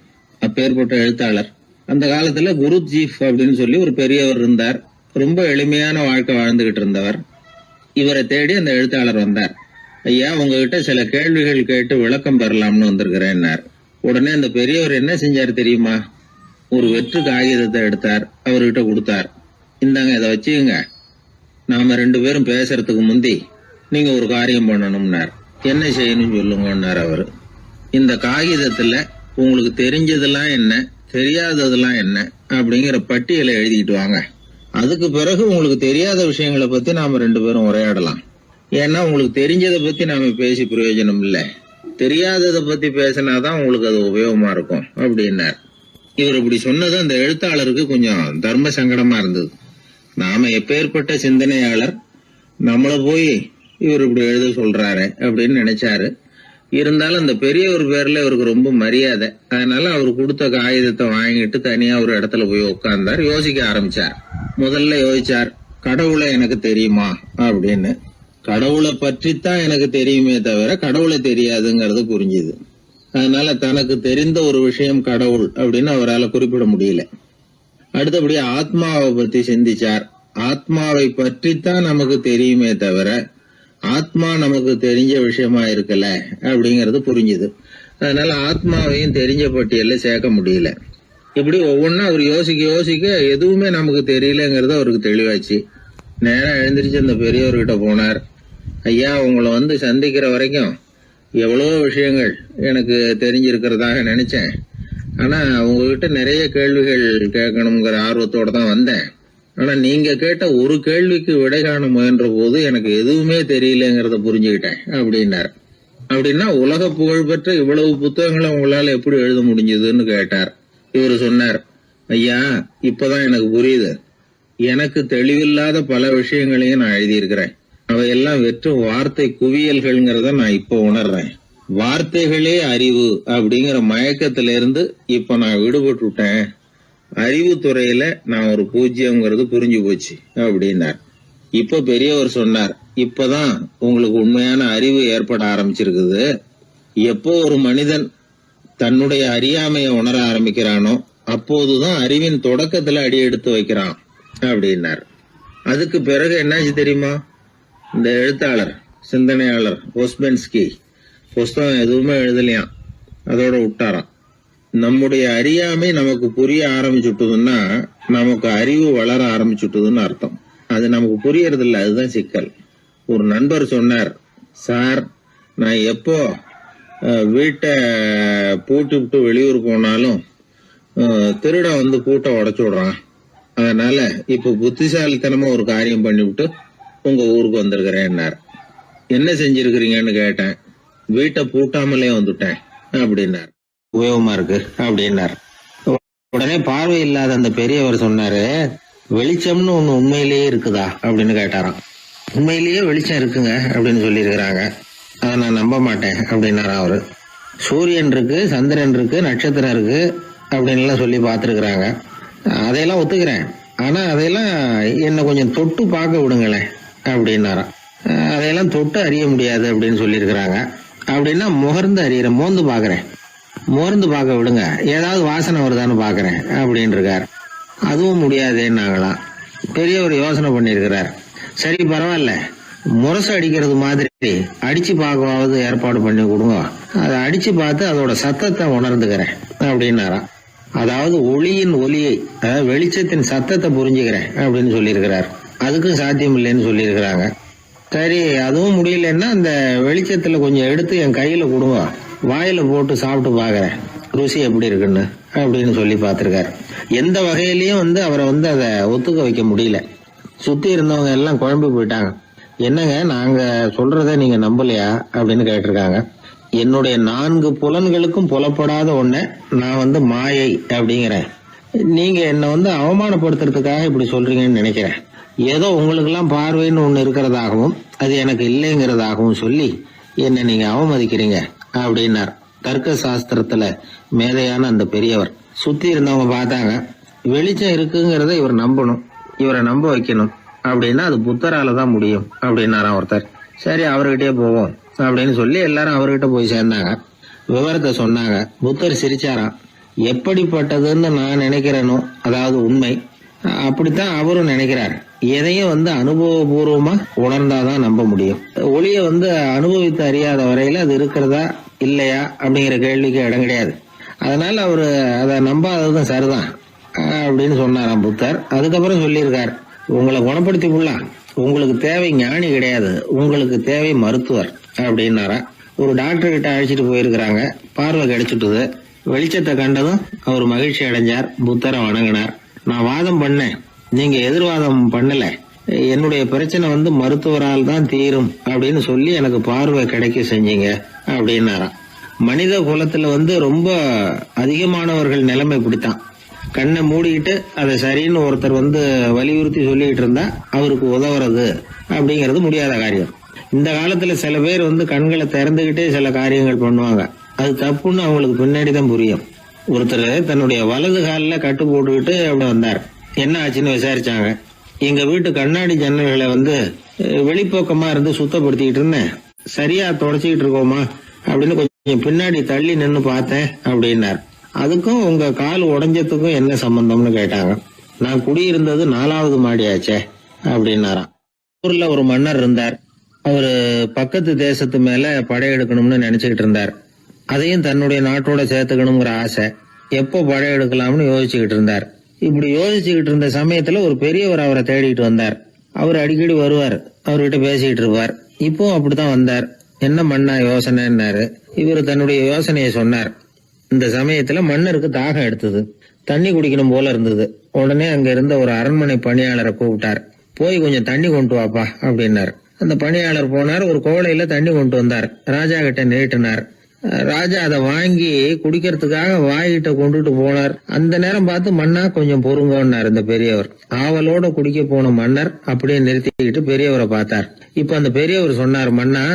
அப்பேற்பட்ட எழுத்தாளர். அந்த காலத்துல குருஜீஃப் அப்படின்னு சொல்லி ஒரு பெரியவர் இருந்தார். ரொம்ப எளிமையான வாழ்க்கை வாழ்ந்துகிட்டு இருந்தவர். இவரை தேடி அந்த எழுத்தாளர் வந்தார். ஐயா, உங்ககிட்ட சில கேள்விகள் கேட்டு விளக்கம் பெறலாம்னு வந்திருக்கிறேன்னார். உடனே அந்த பெரியவர் என்ன செஞ்சார் தெரியுமா? ஒரு வெற்று காகிதத்தை எடுத்தார், அவர்கிட்ட கொடுத்தார். இந்தாங்க, இதை வச்சுக்கங்க, நாம 2 பேரும் பேசுறதுக்கு முந்தி நீங்க ஒரு காரியம் பண்ணணும்னார். என்ன செய்யணும்னு சொல்லுங்கன்னார் அவரு. இந்த காகிதத்துல உங்களுக்கு தெரிஞ்சதெல்லாம் என்ன, தெரியாததெல்லாம் என்ன அப்படிங்கிற பட்டியலை எழுதிட்டு வாங்க. அதுக்கு பிறகு உங்களுக்கு தெரியாத விஷயங்களை பத்தி நாம 2 பேரும் உரையாடலாம். ஏன்னா உங்களுக்கு தெரிஞ்சதை பத்தி நாம பேசி பிரயோஜனம் இல்லை, தெரியாததை பத்தி பேசினாதான் உங்களுக்கு அது உபயோகமா இருக்கும் அப்படின்னார். இவர் இப்படி சொன்னது அந்த எழுத்தாளருக்கு கொஞ்சம் தர்ம சங்கடமா இருந்தது. நாம எப்பேற்பட்ட சிந்தனையாளர், நம்மள போய் இவர் இப்படி எழுத சொல்றாரு அப்படின்னு நினைச்சாரு. இருந்தாலும் அந்த பெரியவர் பேர்ல இவருக்கு ரொம்ப மரியாதை. அதனால அவர் கொடுத்த காகிதத்தை வாங்கிட்டு தனியா ஒரு இடத்துல போய் உட்கார்ந்தார். யோசிக்க ஆரம்பிச்சார். முதல்ல யோசிச்சார், கடவுளை எனக்கு தெரியுமா அப்படின்னு. கடவுளை பற்றித்தான் எனக்கு தெரியுமே தவிர கடவுளை தெரியாதுங்கிறது புரிஞ்சுது. அதனால தனக்கு தெரிந்த ஒரு விஷயம் கடவுள் அப்படின்னு அவரால் குறிப்பிட முடியல. அடுத்தபடி ஆத்மாவை பத்தி சிந்திச்சார். ஆத்மாவை பற்றித்தான் நமக்கு தெரியுமே தவிர ஆத்மா நமக்கு தெரிஞ்ச விஷயமா இருக்கல அப்படிங்கறது புரிஞ்சுது. அதனால ஆத்மாவையும் தெரிஞ்ச பட்டியல்ல சேர்க்க முடியல. இப்படி ஒவ்வொன்னா அவர் யோசிக்க யோசிக்க எதுவுமே நமக்கு தெரியலங்கிறது அவருக்கு தெளிவாச்சு. நேரம் எழுந்திரிச்சு அந்த பெரியவர்கிட்ட போனார். ஐயா, உங்களை சந்திக்கிற வரைக்கும் எவ்வளவோ விஷயங்கள் எனக்கு தெரிஞ்சிருக்கிறதாக நினைச்சேன். ஆனா உங்ககிட்ட நிறைய கேள்விகள் கேட்கணுங்கிற ஆர்வத்தோட தான் வந்தேன். ஆனா நீங்க கேட்ட ஒரு கேள்விக்கு விடை காண முயன்ற போது எனக்கு எதுவுமே தெரியலங்கிறத புரிஞ்சுக்கிட்டேன் அப்படின்னார். அப்படின்னா உலக புகழ்பெற்ற இவ்வளவு புத்தகங்களை உங்களால எப்படி எழுத முடிஞ்சதுன்னு கேட்டார். இவரு சொன்னார், ஐயா, இப்பதான் எனக்கு புரியுது. எனக்கு தெளிவில்லாத பல விஷயங்களையும் நான் எழுதியிருக்கிறேன். அவையெல்லாம் வெறும் வார்த்தை குவியல்கள்ங்கிறத நான் இப்ப உணர்றேன். வார்த்தைகளே அறிவு அப்படிங்கிற மயக்கத்திலிருந்து இப்ப நான் விடுபட்டுட்டேன். அறிவுத்துறையில நான் ஒரு பூஜ்யம்ங்கிறது புரிஞ்சு போச்சு அப்படின்னார். இப்ப பெரியவர் சொன்னார், இப்பதான் உங்களுக்கு உண்மையான அறிவு ஏற்பட ஆரம்பிச்சிருக்குது. எப்போ ஒரு மனிதன் தன்னுடைய அறியாமைய உணர ஆரம்பிக்கிறானோ அப்போதுதான் அறிவின் தொடக்கத்துல அடி எடுத்து வைக்கிறான் அப்படின்னார். அதுக்கு பிறகு என்னாச்சு தெரியுமா? இந்த எழுத்தாளர், சிந்தனையாளர் ஓஸ்பென்ஸ்கி புஸ்தகம் எதுவுமே எழுதலையாம், அதோட விட்டாராம். நம்முடைய அறியாமை நமக்கு புரிய ஆரம்பிச்சுட்டதுன்னா நமக்கு அறிவு வளர ஆரம்பிச்சுட்டதுன்னு அர்த்தம். அது நமக்கு புரியறது இல்லை, அதுதான் சிக்கல். ஒரு நண்பர் சொன்னார், சார், நான் எப்போ வீட்டை பூட்டி விட்டு வெளியூர் போனாலும் திருடன் பூட்டை உடைச்சு விடுறான். அதனால இப்ப புத்திசாலித்தனமா ஒரு காரியம் பண்ணிவிட்டு உங்க ஊருக்கு வந்திருக்கிறேன்னார். என்ன செஞ்சிருக்கிறீங்கன்னு கேட்டேன். வீட்டை பூட்டாமலே வந்துட்டேன் அப்படின்னார். உபயோகமா இருக்கு அப்படின்னார். உடனே பார்வை இல்லாத அந்த பெரியவர் சொன்னாரு, வெளிச்சம்னு ஒண்ணு உண்மையிலேயே இருக்குதா அப்படின்னு கேட்டாராம். உண்மையிலேயே வெளிச்சம் இருக்குங்க அப்படின்னு சொல்லி இருக்கிறாங்க, அதை நான் நம்ப மாட்டேன் அப்படின்னாரா அவரு. சூரியன் இருக்கு, சந்திரன் இருக்கு, நட்சத்திரம் இருக்கு அப்படின்னு எல்லாம் சொல்லி பார்த்துருக்குறாங்க, அதையெல்லாம் ஒத்துக்கிறேன். ஆனா அதையெல்லாம் என்ன கொஞ்சம் தொட்டு பார்க்க விடுங்களேன் அப்படின்னாராம். அதையெல்லாம் தொட்டு அறிய முடியாது அப்படின்னு சொல்லியிருக்கிறாங்க. அப்படின்னா முகர்ந்து அறியறேன், மோந்து பாக்குறேன். மோர்ந்து பார்க்க விடுங்க, ஏதாவது வாசனை வருதான்னு பாக்குறேன் அப்படின்னு இருக்காரு. அதுவும் முடியாதேன்னாங்களாம். பெரியவர் யோசனை பண்ணிருக்கிறார். சரி, பரவாயில்ல, முரசு அடிக்கிறது மாதிரி அடிச்சு பார்க்கவாவது ஏற்பாடு பண்ணி கொடுங்க, அதை அடிச்சு பார்த்து அதோட சத்தத்தை உணர்ந்துக்கிறேன் அப்படின்னாராம். அதாவது ஒளியின் ஒலியை, அதாவது வெளிச்சத்தின் சத்தத்தை புரிஞ்சுக்கிறேன் அப்படின்னு சொல்லியிருக்கிறார். அதுக்கும் சாத்தியம் இல்லைன்னு சொல்லியிருக்கிறாங்க. சரி, அதுவும் முடியலன்னா அந்த வெளிச்சத்துல கொஞ்சம் எடுத்து என் கையில கொடுங்க, வாயில போட்டு சாப்பிட்டு பாக்குறேன் ருசி எப்படி இருக்குன்னு அப்படின்னு சொல்லி பார்த்திருக்காரு. எந்த வகையிலயும் அவரை அதை ஒத்துக்க வைக்க முடியல. சுத்தி இருந்தவங்க எல்லாம் குழம்பி போயிட்டாங்க. என்னங்க, நாங்க சொல்றத நீங்க நம்பலையா அப்படின்னு கேட்டிருக்காங்க. என்னுடைய 4 புலன்களுக்கும் புலப்படாத ஒன்ன நான் மாயை அப்படிங்கிறேன். நீங்க என்ன அவமானப்படுத்துறதுக்காக இப்படி சொல்றீங்கன்னு நினைக்கிறேன். ஏதோ உங்களுக்கு எல்லாம் பார்வைன்னு ஒண்ணு இருக்கிறதாகவும் அது எனக்கு இல்லைங்கிறதாகவும் சொல்லி என்ன நீங்க அவமதிக்கிறீங்க அப்படின்னார். தர்க்க சாஸ்திரத்துல மேதையான அந்த பெரியவர். சுத்தி இருந்தவங்க பார்த்தாங்க, வெளிச்சம் இருக்குங்கிறத இவர் நம்பணும், இவரை நம்ப வைக்கணும் அப்படின்னா அது புத்தரால தான் முடியும் அப்படின்னாராம் ஒருத்தர். சரி, அவர்கிட்டயே போவோம் அப்படின்னு சொல்லி எல்லாரும் அவர்கிட்ட போய் சேர்ந்தாங்க. விவரத்தை சொன்னாங்க. புத்தர் சிரிச்சாராம். எப்படிப்பட்டதுன்னு நான் நினைக்கிறேனோ, அதாவது உண்மை, அப்படித்தான் அவரும் நினைக்கிறார். எதையும் அனுபவபூர்வமா உணர்ந்தாதான் நம்ப முடியும். ஒளிய அனுபவித்து அறியாத வரையில அது இருக்கிறதா இல்லையா அப்படிங்கிற கேள்விக்கு இடம் கிடையாது. அதனால அவரு அதை நம்பாததும் சரிதான் அப்படின்னு சொன்னாராம் புத்தர். அதுக்கப்புறம் சொல்லியிருக்கார், உங்களை குணப்படுத்தி கொள்ளலாம், உங்களுக்கு தேவை ஞானி கிடையாது, உங்களுக்கு தேவை மருத்துவர் அப்படின்னாரா. ஒரு டாக்டர் கிட்ட அழைச்சிட்டு போயிருக்கிறாங்க. பார்வை கிடைச்சிட்டுது. வெளிச்சத்தை கண்டதும் அவர் மகிழ்ச்சி அடைஞ்சார். புத்தரை வணங்கினார். நான் வாதம் பண்ணேன், நீங்க எதிர்வாதம் பண்ணல, என்னுடைய பிரச்சனை மருத்துவரால் தான் தீரும் அப்படின்னு சொல்லி எனக்கு பார்வை கிடைக்க செஞ்சீங்க அப்படின்னாராம். மனித குலத்துல ரொம்ப அதிகமானவர்கள் நிலைமை இப்படித்தான். கண்ணை மூடிக்கிட்டு அதை சரின்னு ஒருத்தர் வலியுறுத்தி சொல்லிட்டு இருந்தா அவருக்கு உதவுறது அப்படிங்கிறது முடியாத காரியம். இந்த காலத்துல சில பேர் கண்களை திறந்துகிட்டே சில காரியங்கள் பண்ணுவாங்க. அது தப்புன்னு அவங்களுக்கு பின்னாடி தான் புரியும். ஒருத்தர் தன்னுடைய வலது காலில் கட்டு போட்டுக்கிட்டு அப்படி வந்தார். என்ன ஆச்சுன்னு விசாரிச்சாங்க. எங்க வீட்டு கண்ணாடி ஜன்னல்களை வெளிப்போக்கமா இருந்து சுத்தப்படுத்திக்கிட்டு இருந்தேன், சரியா தொடச்சிக்கிட்டு இருக்கோமா அப்படின்னு கொஞ்சம் பின்னாடி தள்ளி நின்னு பார்த்தேன் அப்படின்னார். அதுக்கும் உங்க கால் உடைஞ்சதுக்கும் என்ன சம்பந்தம்னு கேட்டாங்க. நான் குடியிருந்தது 4வது மாடியாச்சே அப்படின்னாராம். ஊர்ல ஒரு மன்னர் இருந்தார். அவரு பக்கத்து தேசத்து மேல படையெடுக்கணும்னு நினைச்சுக்கிட்டு இருந்தார். அதையும் தன்னுடைய நாட்டோட சேர்த்துக்கணுங்கிற ஆசை. எப்போ படையெடுக்கலாம்னு யோசிச்சுக்கிட்டு இருந்தார். இப்படி யோசிச்சுக்கிட்டு இருந்த சமயத்துல ஒரு பெரியவர் அவரை தேடிட்டு வந்தார். அவர் அடிக்கடி வருவார், அவர்கிட்ட பேசிக்கிட்டு இருப்பார். இப்போ அப்படித்தான் வந்தார். என்ன மன்னா யோசனைன்னாரு. இவர் தன்னுடைய யோசனையை சொன்னார். இந்த சமயத்துல மன்னருக்கு தாகம் எடுத்தது, தண்ணி குடிக்கணும் போல இருந்தது. உடனே அங்க இருந்த ஒரு அரண்மனை பணியாளரை கூப்பிட்டார். போய் கொஞ்சம் தண்ணி கொண்டு வாப்பா அப்படின்னார். அந்த பணியாளர் போனார். ஒரு கோலையில தண்ணி கொண்டு வந்தார். ராஜா கிட்ட நீட்டினார். ராஜா அதை வாங்கி குடிக்கிறதுக்காக வாய்கிட்ட கொண்டுட்டு போனார். அந்த நேரம் பார்த்து, மன்னா கொஞ்சம் பொறுங்கன்னார் இந்த பெரியவர். ஆவலோட குடிக்க போன மன்னர் அப்படியே நிறுத்திக்கிட்டு பெரியவரை பார்த்தார். இப்ப அந்த பெரியவர் சொன்னார், மன்னா,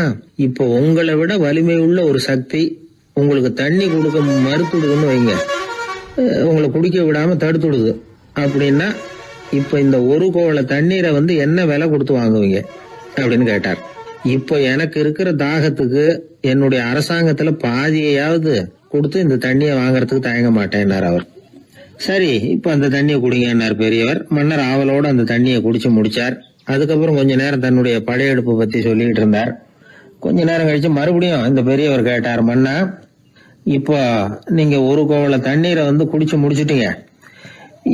இப்போ உங்களை விட வலிமை உள்ள ஒரு சக்தி உங்களுக்கு தண்ணி கொடுக்க மறுத்துடுதுன்னு வைங்க, உங்களை குடிக்க விடாம தடுத்துடுது அப்படின்னா, இப்ப இந்த ஒரு கோவள தண்ணீரை என்ன விலை கொடுத்து வாங்குவீங்க அப்படின்னு கேட்டார். இப்போ எனக்கு இருக்கிற தாகத்துக்கு என்னுடைய அரசாங்கத்துல பாதியையாவது கொடுத்து இந்த தண்ணியை வாங்கறதுக்கு தயங்க மாட்டேன்னார் அவர். சரி, இப்ப அந்த தண்ணியை குடிங்கன்னார் பெரியவர். மன்னர் ஆவலோட அந்த தண்ணியை குடிச்சு முடிச்சார். அதுக்கப்புறம் கொஞ்ச நேரம் தன்னுடைய படையெடுப்பு பத்தி சொல்லிட்டு இருந்தார். கொஞ்ச நேரம் கழிச்சு மறுபடியும் இந்த பெரியவர் கேட்டார், மன்னா, இப்போ நீங்க ஒரு கோவள தண்ணீரை குடிச்சு முடிச்சுட்டீங்க.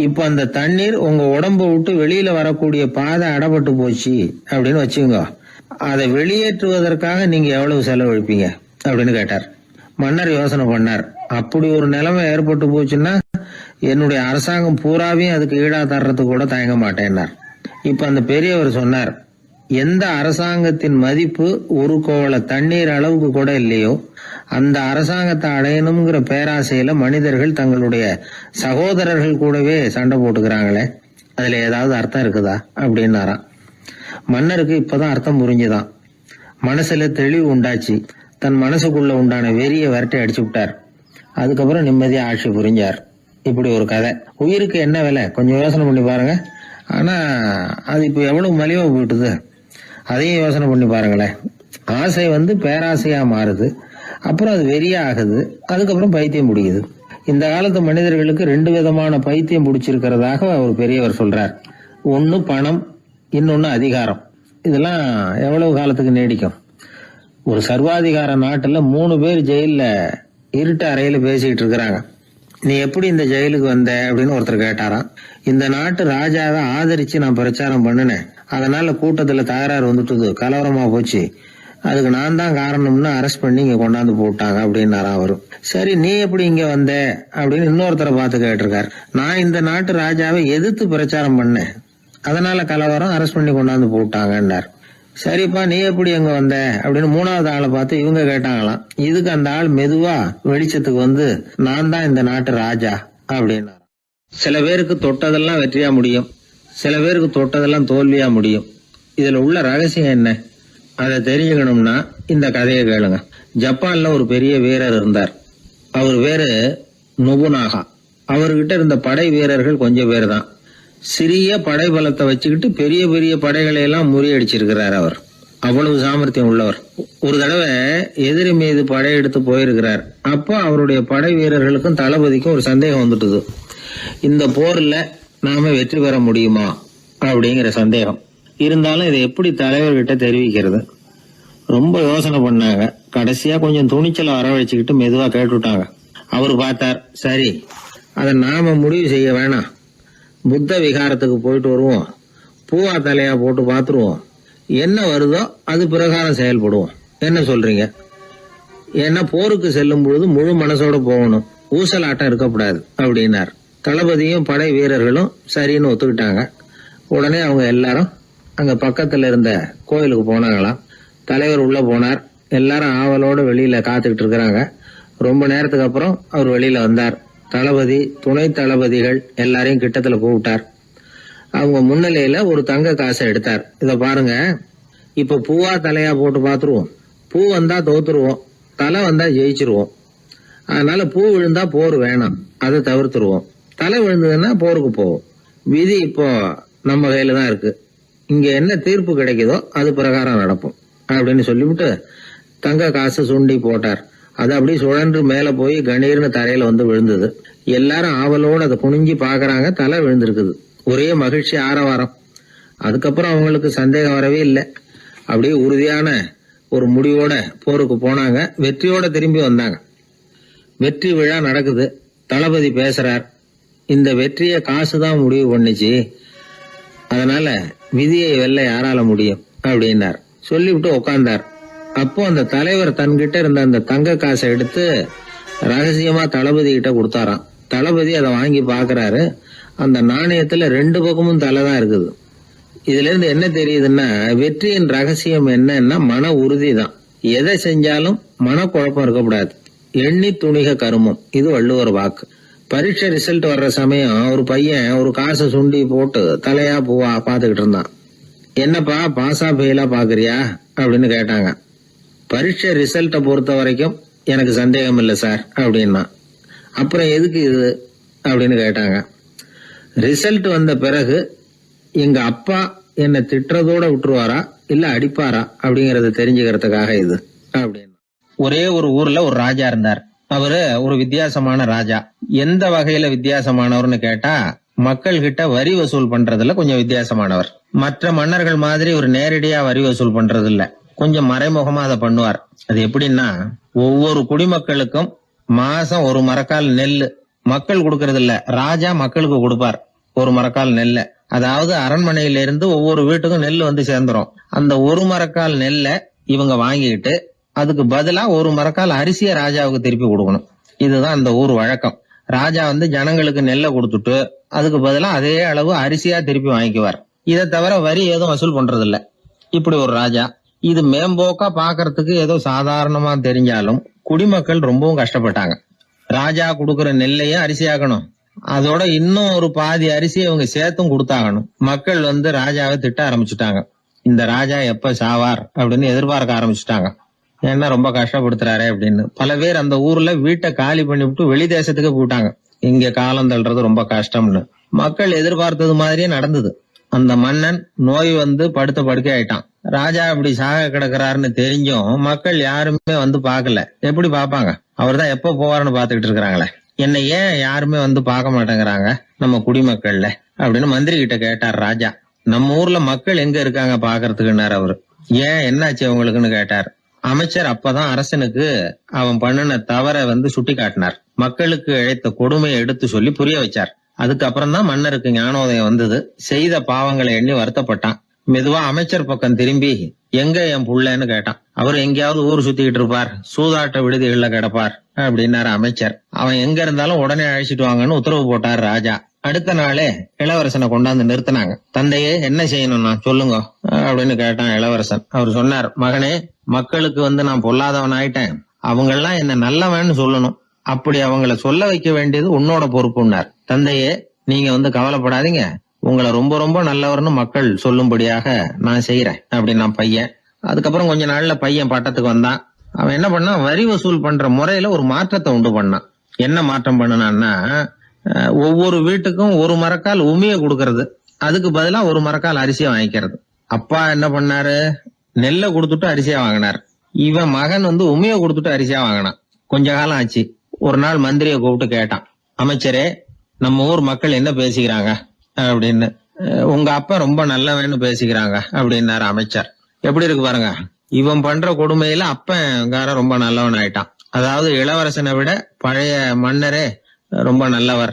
இப்ப அந்த தண்ணீர் உங்க உடம்ப விட்டு வெளியில வரக்கூடிய பாதை அடப்பட்டு போச்சு அப்படின்னு வச்சுங்க, அதை வெளியேற்றுவதற்காக நீங்க எவ்வளவு செலவழிப்பீங்க அப்படின்னு கேட்டார். மன்னர் யோசனை பண்ணார். அப்படி ஒரு நிலைமை ஏற்பட்டு போச்சுன்னா என்னுடைய அரசாங்கம் பூராவையும் அதுக்கு ஈடா தர்றதுக்கு கூட தயங்க மாட்டேன்னார். இப்ப அந்த பெரியவர் சொன்னார், எந்த அரசாங்கத்தின் மதிப்பு ஒரு கோவள தண்ணீர் அளவுக்கு கூட இல்லையோ அந்த அரசாங்கத்தை அடையணுங்கிற பேராசையில மனிதர்கள் தங்களுடைய சகோதரர்கள் கூடவே சண்டை போட்டுக்கிறாங்களே, அதுல ஏதாவது அர்த்தம் இருக்குதா அப்படின்னாராம். மன்னருக்கு இப்பதான் அர்த்தம் புரிஞ்சுதான். மனசுல தெளிவு உண்டாச்சு. தன் மனசுக்குள்ள உண்டான வெறிய விரட்டி அடிச்சு விட்டார். அதுக்கப்புறம் நிம்மதியா ஆட்சி புரிஞ்சார். இப்படி ஒரு கதை. உயிருக்கு என்ன விலை கொஞ்சம் யோசனை பண்ணி பாருங்க. ஆனா அது இப்ப எவ்வளவு மலிவா போயிட்டுது, அதையும் யோசனை பண்ணி பாருங்களேன். ஆசை பேராசையா மாறுது, அப்புறம் அது வெறியா ஆகுது, அதுக்கப்புறம் பைத்தியம் பிடிக்குது. இந்த காலத்து மனிதர்களுக்கு 2 விதமான பைத்தியம் பிடிச்சிருக்கிறதாக ஒரு பெரியவர் சொல்றார். ஒன்னு பணம், இன்னொன்னு அதிகாரம். இதெல்லாம் எவ்வளவு காலத்துக்கு நீடிக்கும்? ஒரு சர்வாதிகார நாட்டுல 3 பேர் ஜெயில இருட்டு அறையில பேசிக்கிட்டு இருக்கிறாங்க. நீ எப்படி இந்த ஜெயிலுக்கு வந்த அப்படின்னு ஒருத்தர் கேட்டாராம். இந்த நாட்டு ராஜாவை ஆதரிச்சு நான் பிரச்சாரம் பண்ணினேன், அதனால கூட்டத்துல தகராறு வந்துட்டுது, கலவரமா போச்சு, அதுக்கு நான் தான் காரணம்னு அரெஸ்ட் பண்ணி இங்க கொண்டாந்து போட்டாங்க அப்படின்னாராம் அவரு. சரி, நீ எப்படி இங்க வந்த அப்படின்னு இன்னொருத்தரை பார்த்து கேட்டிருக்காரு. நான் இந்த நாட்டு ராஜாவை எதிர்த்து பிரச்சாரம் பண்ணேன், அதனால கலவரம், அரெஸ்ட் பண்ணி கொண்டாந்து போட்டாங்கன்னார். சரிப்பா, நீ எப்படி எங்க வந்த அப்படின்னு 3வது ஆளை பார்த்து இவங்க கேட்டாங்களாம். இதுக்கு அந்த ஆள் மெதுவா வெளிச்சத்துக்கு நான் தான் இந்த நாட்டு ராஜா அப்படின்னா. சில பேருக்கு தொட்டதெல்லாம் வெற்றியா முடியும், சில பேருக்கு தொட்டதெல்லாம் தோல்வியா முடியும். இதுல உள்ள ரகசியம் என்ன அதை தெரிஞ்சுக்கணும்னா இந்த கதையை கேளுங்க. ஜப்பான்ல ஒரு பெரிய வீரர் இருந்தார். அவர் பேரு நொபுனாகா. அவர்கிட்ட இருந்த படை வீரர்கள் கொஞ்சம் பேர் தான். சிறிய படை பலத்தை வச்சுக்கிட்டு பெரிய பெரிய படைகளை எல்லாம் முறியடிச்சிருக்கிறார். அவர் அவ்வளவு சாமர்த்தியம் உள்ளவர். ஒரு தடவை எதிரி மீது படையெடுத்து போயிருக்கிறார். அப்போ அவருடைய படை வீரர்களுக்கும் தளபதிக்கும் ஒரு சந்தேகம் வந்துட்டுது. இந்த போர்ல நாம வெற்றி பெற முடியுமா அப்படிங்கிற சந்தேகம். இருந்தாலும் இதை எப்படி தலைவர்கிட்ட தெரிவிக்கிறது? ரொம்ப யோசனை பண்ணாங்க. கடைசியா கொஞ்சம் துணிச்சலை வரவழைச்சுக்கிட்டு மெதுவா கேட்டுட்டாங்க. அவர் பார்த்தார். சரி, அதை நாம முடிவு செய்ய வேணாம். புத்த விகாரத்துக்கு போயிட்டு வருவோம். பூவா தலையா போட்டு பார்த்துருவோம். என்ன வருதோ அது பிரகாரம் செயல்படுவோம். என்ன சொல்றீங்க? ஏன்னா போருக்கு செல்லும் பொழுது முழு மனசோட போகணும், ஊசலாட்டம் இருக்கக்கூடாது அப்படின்னார். தளபதியும் படை வீரர்களும் சரின்னு ஒத்துக்கிட்டாங்க. உடனே அவங்க எல்லாரும் அங்க பக்கத்துல இருந்த கோயிலுக்கு போனாங்களாம். தலைவர் உள்ள போனார். எல்லாரும் ஆவலோட வெளியில காத்துக்கிட்டு இருக்கிறாங்க. ரொம்ப நேரத்துக்கு அப்புறம் அவர் வெளியில வந்தார். தளபதி, துணை தளபதிகள் எல்லாரையும் கிட்டத்துல கூப்பிட்டார். அவங்க முன்னிலையில ஒரு தங்க காசை எடுத்தார். இத பாருங்க, இப்ப பூவா தலையா போட்டு பாத்துருவோம். பூ வந்தா தோத்துருவோம், தலை வந்தா ஜெயிச்சிருவோம். அதனால பூ விழுந்தா போர் வேணாம், அதை தவிர்த்துருவோம். தலை விழுந்ததுன்னா போருக்கு போவோம். விதி இப்போ நம்ம கையில தான் இருக்கு. இங்க என்ன தீர்ப்பு கிடைக்குதோ அது பிரகாரம் நடப்போம் அப்படின்னு சொல்லிவிட்டு தங்க காசு சுண்டி போட்டார். அது அப்படி சுழன்று மேல போய் கணீர்னு தரையில வந்து விழுந்தது. எல்லாரும் ஆவலோடு அதை குனிஞ்சி பாக்குறாங்க. தலை விழுந்திருக்குது. ஒரே மகிழ்ச்சி, ஆரவாரம். அதுக்கப்புறம் அவங்களுக்கு சந்தேகம் வரவே இல்லை. அப்படியே உறுதியான ஒரு முடிவோட போருக்கு போனாங்க. வெற்றியோட திரும்பி வந்தாங்க. வெற்றி விழா நடக்குது. தளபதி பேசுறார். இந்த வெற்றியை காசுதான் முடிவு பண்ணுச்சு, அதனால விதியை வெல்ல யாரால முடியும் அப்படின்னார். சொல்லிவிட்டு உட்கார்ந்தார். அப்போ அந்த தலைவர் தன்கிட்ட இருந்த அந்த தங்க காசை எடுத்து ரகசியமா தளபதி கிட்ட கொடுத்தாராம். தளபதி அதை வாங்கி பாக்குறாரு. அந்த நாணயத்துல 2 பக்கமும் தலை தான் இருக்குது. இதுல இருந்து என்ன தெரியுதுன்னா, வெற்றியின் ரகசியம் என்னன்னா மன உறுதி தான். எதை செஞ்சாலும் மனக்குழப்பம் இருக்கக்கூடாது. எண்ணி துணிக கருமம், இது வள்ளுவர் வாக்கு. பரீட்சை ரிசல்ட் வர்ற சமயம் ஒரு பையன் ஒரு காசை சுண்டி போட்டு தலையா பூவா பாத்துக்கிட்டு இருந்தான். என்னப்பா, பாஸா ஃபெயிலா பாக்குறியா அப்படின்னு கேட்டாங்க. பரீட்சை ரிசல்ட்டை பொறுத்த வரைக்கும் எனக்கு சந்தேகம் இல்லை சார் அப்படின்னா. அப்புறம் எதுக்கு இது அப்படின்னு கேட்டாங்க. ரிசல்ட் வந்த பிறகு எங்க அப்பா என்ன திட்டுறதோட விட்டுருவாரா இல்ல அடிப்பாரா அப்படிங்கறத தெரிஞ்சுக்கிறதுக்காக இது அப்படின்னு. ஒரே ஒரு ஊர்ல ஒரு ராஜா இருந்தார். அவரு ஒரு வித்தியாசமான ராஜா. எந்த வகையில வித்தியாசமானவர்னு கேட்டா, மக்கள் கிட்ட வரி வசூல் பண்றதுல கொஞ்சம் வித்தியாசமானவர். மற்ற மன்னர்கள் மாதிரி ஒரு நேரடியா வரி வசூல் பண்றது இல்ல, கொஞ்சம் மறைமுகமா அதை பண்ணுவார். அது எப்படின்னா, ஒவ்வொரு குடிமக்களுக்கும் மாசம் 1 மரக்கால் நெல்லு மக்கள் கொடுக்கறது இல்ல, ராஜா மக்களுக்கு கொடுப்பார். 1 மரக்கால் நெல்ல, அதாவது அரண்மனையில இருந்து ஒவ்வொரு வீட்டுக்கும் நெல் வந்து சேர்ந்துரும். அந்த 1 மரக்கால் நெல்ல இவங்க வாங்கிட்டு அதுக்கு பதிலா 1 மரக்கால் அரிசிய ராஜாவுக்கு திருப்பி கொடுக்கணும். இதுதான் அந்த ஊர் வழக்கம். ராஜா வந்து ஜனங்களுக்கு நெல்லை கொடுத்துட்டு அதுக்கு பதிலா அதே அளவு அரிசியா திருப்பி வாங்கிக்குவார். இதை தவிர வரி எதுவும் வசூல் பண்றது இல்ல. இப்படி ஒரு ராஜா. இது மேம்போக்கா பாக்குறதுக்கு ஏதோ சாதாரணமா தெரிஞ்சாலும் குடிமக்கள் ரொம்பவும் கஷ்டப்பட்டாங்க. ராஜா கொடுக்கற நெல்லையும் அரிசியாக்கணும், அதோட இன்னும் ஒரு பாதி அரிசியை இவங்க சேர்த்தும் கொடுத்தாகணும். மக்கள் வந்து ராஜாவை திட்ட ஆரம்பிச்சுட்டாங்க. இந்த ராஜா எப்ப சாவார் அப்படின்னு எதிர்பார்க்க ஆரம்பிச்சுட்டாங்க. ஏன்னா ரொம்ப கஷ்டப்படுத்துறாரு அப்படின்னு. பல பேர் அந்த ஊர்ல வீட்டை காலி பண்ணிவிட்டு வெளி தேசத்துக்கு போயிட்டாங்க. இங்க காலம் தள்ளுறது ரொம்ப கஷ்டம்னு. மக்கள் எதிர்பார்த்தது மாதிரியே நடந்தது. அந்த மன்னன் நோய் வந்து படுத்த படுக்கை ஆயிட்டான். ராஜா இப்படி சாக கிடக்குறாருன்னு தெரிஞ்சும் மக்கள் யாருமே வந்து பாக்கல. எப்படி பாப்பாங்க? அவர் தான் எப்ப போவாருன்னு பாத்துக்கிட்டு இருக்கிறாங்களே. என்ன ஏன் யாருமே வந்து பார்க்க மாட்டேங்கிறாங்க நம்ம குடிமக்கள்ல அப்படின்னு மந்திரி கிட்ட கேட்டார் ராஜா. நம்ம ஊர்ல மக்கள் எங்க இருக்காங்க பாக்குறதுக்குன்னாரு அவரு. ஏன் என்னாச்சு அவங்களுக்குன்னு கேட்டார். அமைச்சர் அப்பதான் அரசனுக்கு அவன் பண்ணின தவறை வந்து சுட்டி காட்டினார். மக்களுக்கு இழைத்த கொடுமையை எடுத்து சொல்லி புரிய வச்சார். அதுக்கப்புறம் தான் மன்னருக்கு ஞானோதயம் வந்தது. செய்த பாவங்களை எண்ணி வருத்தப்பட்டான். மெதுவா அமைச்சர் பக்கம் திரும்பி, எங்க என் புள்ளன்னு கேட்டான். அவர் எங்கேயாவது ஊர் சுத்திக்கிட்டு இருப்பார், சூதாட்ட விடுதிகள்ல கிடப்பார் அப்படின்னாரு அமைச்சர். அவன் எங்க இருந்தாலும் உடனே அழைச்சிட்டு வாங்கன்னு உத்தரவு போட்டார் ராஜா. அடுத்த நாளே இளவரசனை கொண்டாந்து நிறுத்தினாங்க. தந்தையே, என்ன செய்யணும்னா சொல்லுங்க அப்படின்னு கேட்டான் இளவரசன். அவர் சொன்னார், மகனே, மக்களுக்கு வந்து நான் பொல்லாதவன் ஆயிட்டேன், அவங்கெல்லாம் என்ன நல்லவன்னு சொல்லணும். அப்படி அவங்கள சொல்ல வைக்க வேண்டியது உன்னோட பொறுப்புன்னார். தந்தையே, நீங்க வந்து கவலைப்படாதீங்க, உங்களை ரொம்ப ரொம்ப நல்லவர்னு மக்கள் சொல்லும்படியாக நான் செய்யறேன் அப்படின்னு நான் பையன். அதுக்கப்புறம் கொஞ்ச நாள்ல பையன் பட்டத்துக்கு வந்தான். அவன் என்ன பண்ணான், வரி வசூல் பண்ற முறையில ஒரு மாற்றத்தை உண்டு பண்ணான். என்ன மாற்றம் பண்ணனான்னா, ஒவ்வொரு வீட்டுக்கும் 1 மரக்கால் உமிய கொடுக்கறது, அதுக்கு பதிலா 1 மரக்கால் அரிசியை வாங்கிக்கிறது. அப்பா என்ன பண்ணாரு, நெல்லை கொடுத்துட்டு அரிசியா வாங்கினார். இவன் மகன் வந்து உமிய கொடுத்துட்டு அரிசியா வாங்கினான். கொஞ்ச காலம் ஆச்சு. ஒரு நாள் மந்திரியை கூப்பிட்டு கேட்டான், அமைச்சரே, நம்ம ஊர் மக்கள் என்ன பேசிக்கிறாங்க அப்படின்னு. உங்க அப்பா ரொம்ப நல்லவன்னு பேசிக்கிறாங்க அப்படின்னாரு அமைச்சர். எப்படி இருக்கு பாருங்க, இவன் பண்ற கொடுமையில அப்பன்காரன் ரொம்ப நல்லவன் ஆயிட்டான். அதாவது இளவரசனை விட பழைய மன்னரே ரொம்ப நல்லவர்,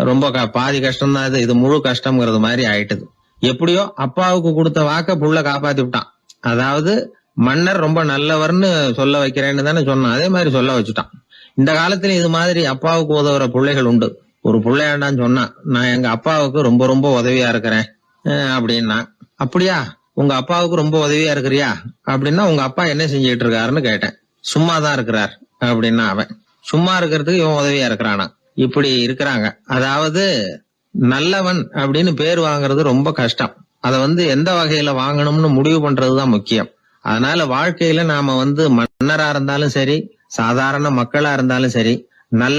ரொம்ப பாதி கஷ்டம் தான் இது முழு கஷ்டம்ங்கிறது மாதிரி ஆயிட்டுது. எப்படியோ அப்பாவுக்கு கொடுத்த வாக்க புள்ள காப்பாத்தி விட்டான். அதாவது மன்னர் ரொம்ப நல்லவர்னு சொல்ல வைக்கிறேன்னு தானே சொன்னான், அதே மாதிரி சொல்ல வச்சுட்டான். இந்த காலத்துல இது மாதிரி அப்பாவுக்கு உதவுற பிள்ளைகள் உண்டு. ஒரு பிள்ளையாண்டான்னு சொன்னான், நான் எங்க அப்பாவுக்கு ரொம்ப ரொம்ப உதவியா இருக்கிறேன் அப்படின்னா. அப்படியா, உங்க அப்பாவுக்கு ரொம்ப உதவியா இருக்கிறியா அப்படின்னா, உங்க அப்பா என்ன செஞ்சுட்டு இருக்காருன்னு கேட்டேன். சும்மாதான் இருக்கிறார் அப்படின்னா அவன். சும்மா இருக்கிறதுக்கு இவன் உதவியா இருக்கிறானா? இப்படி இருக்கிறாங்க. அதாவது நல்லவன் அப்படின்னு பேர் வாங்குறது ரொம்ப கஷ்டம். அத எந்த வகையில வாங்கணும்னு முடிவு பண்றதுதான் முக்கியம். அதனால வாழ்க்கையில நாம மன்னரா இருந்தாலும் சரி, சாதாரண மக்களா இருந்தாலும் சரி, நல்ல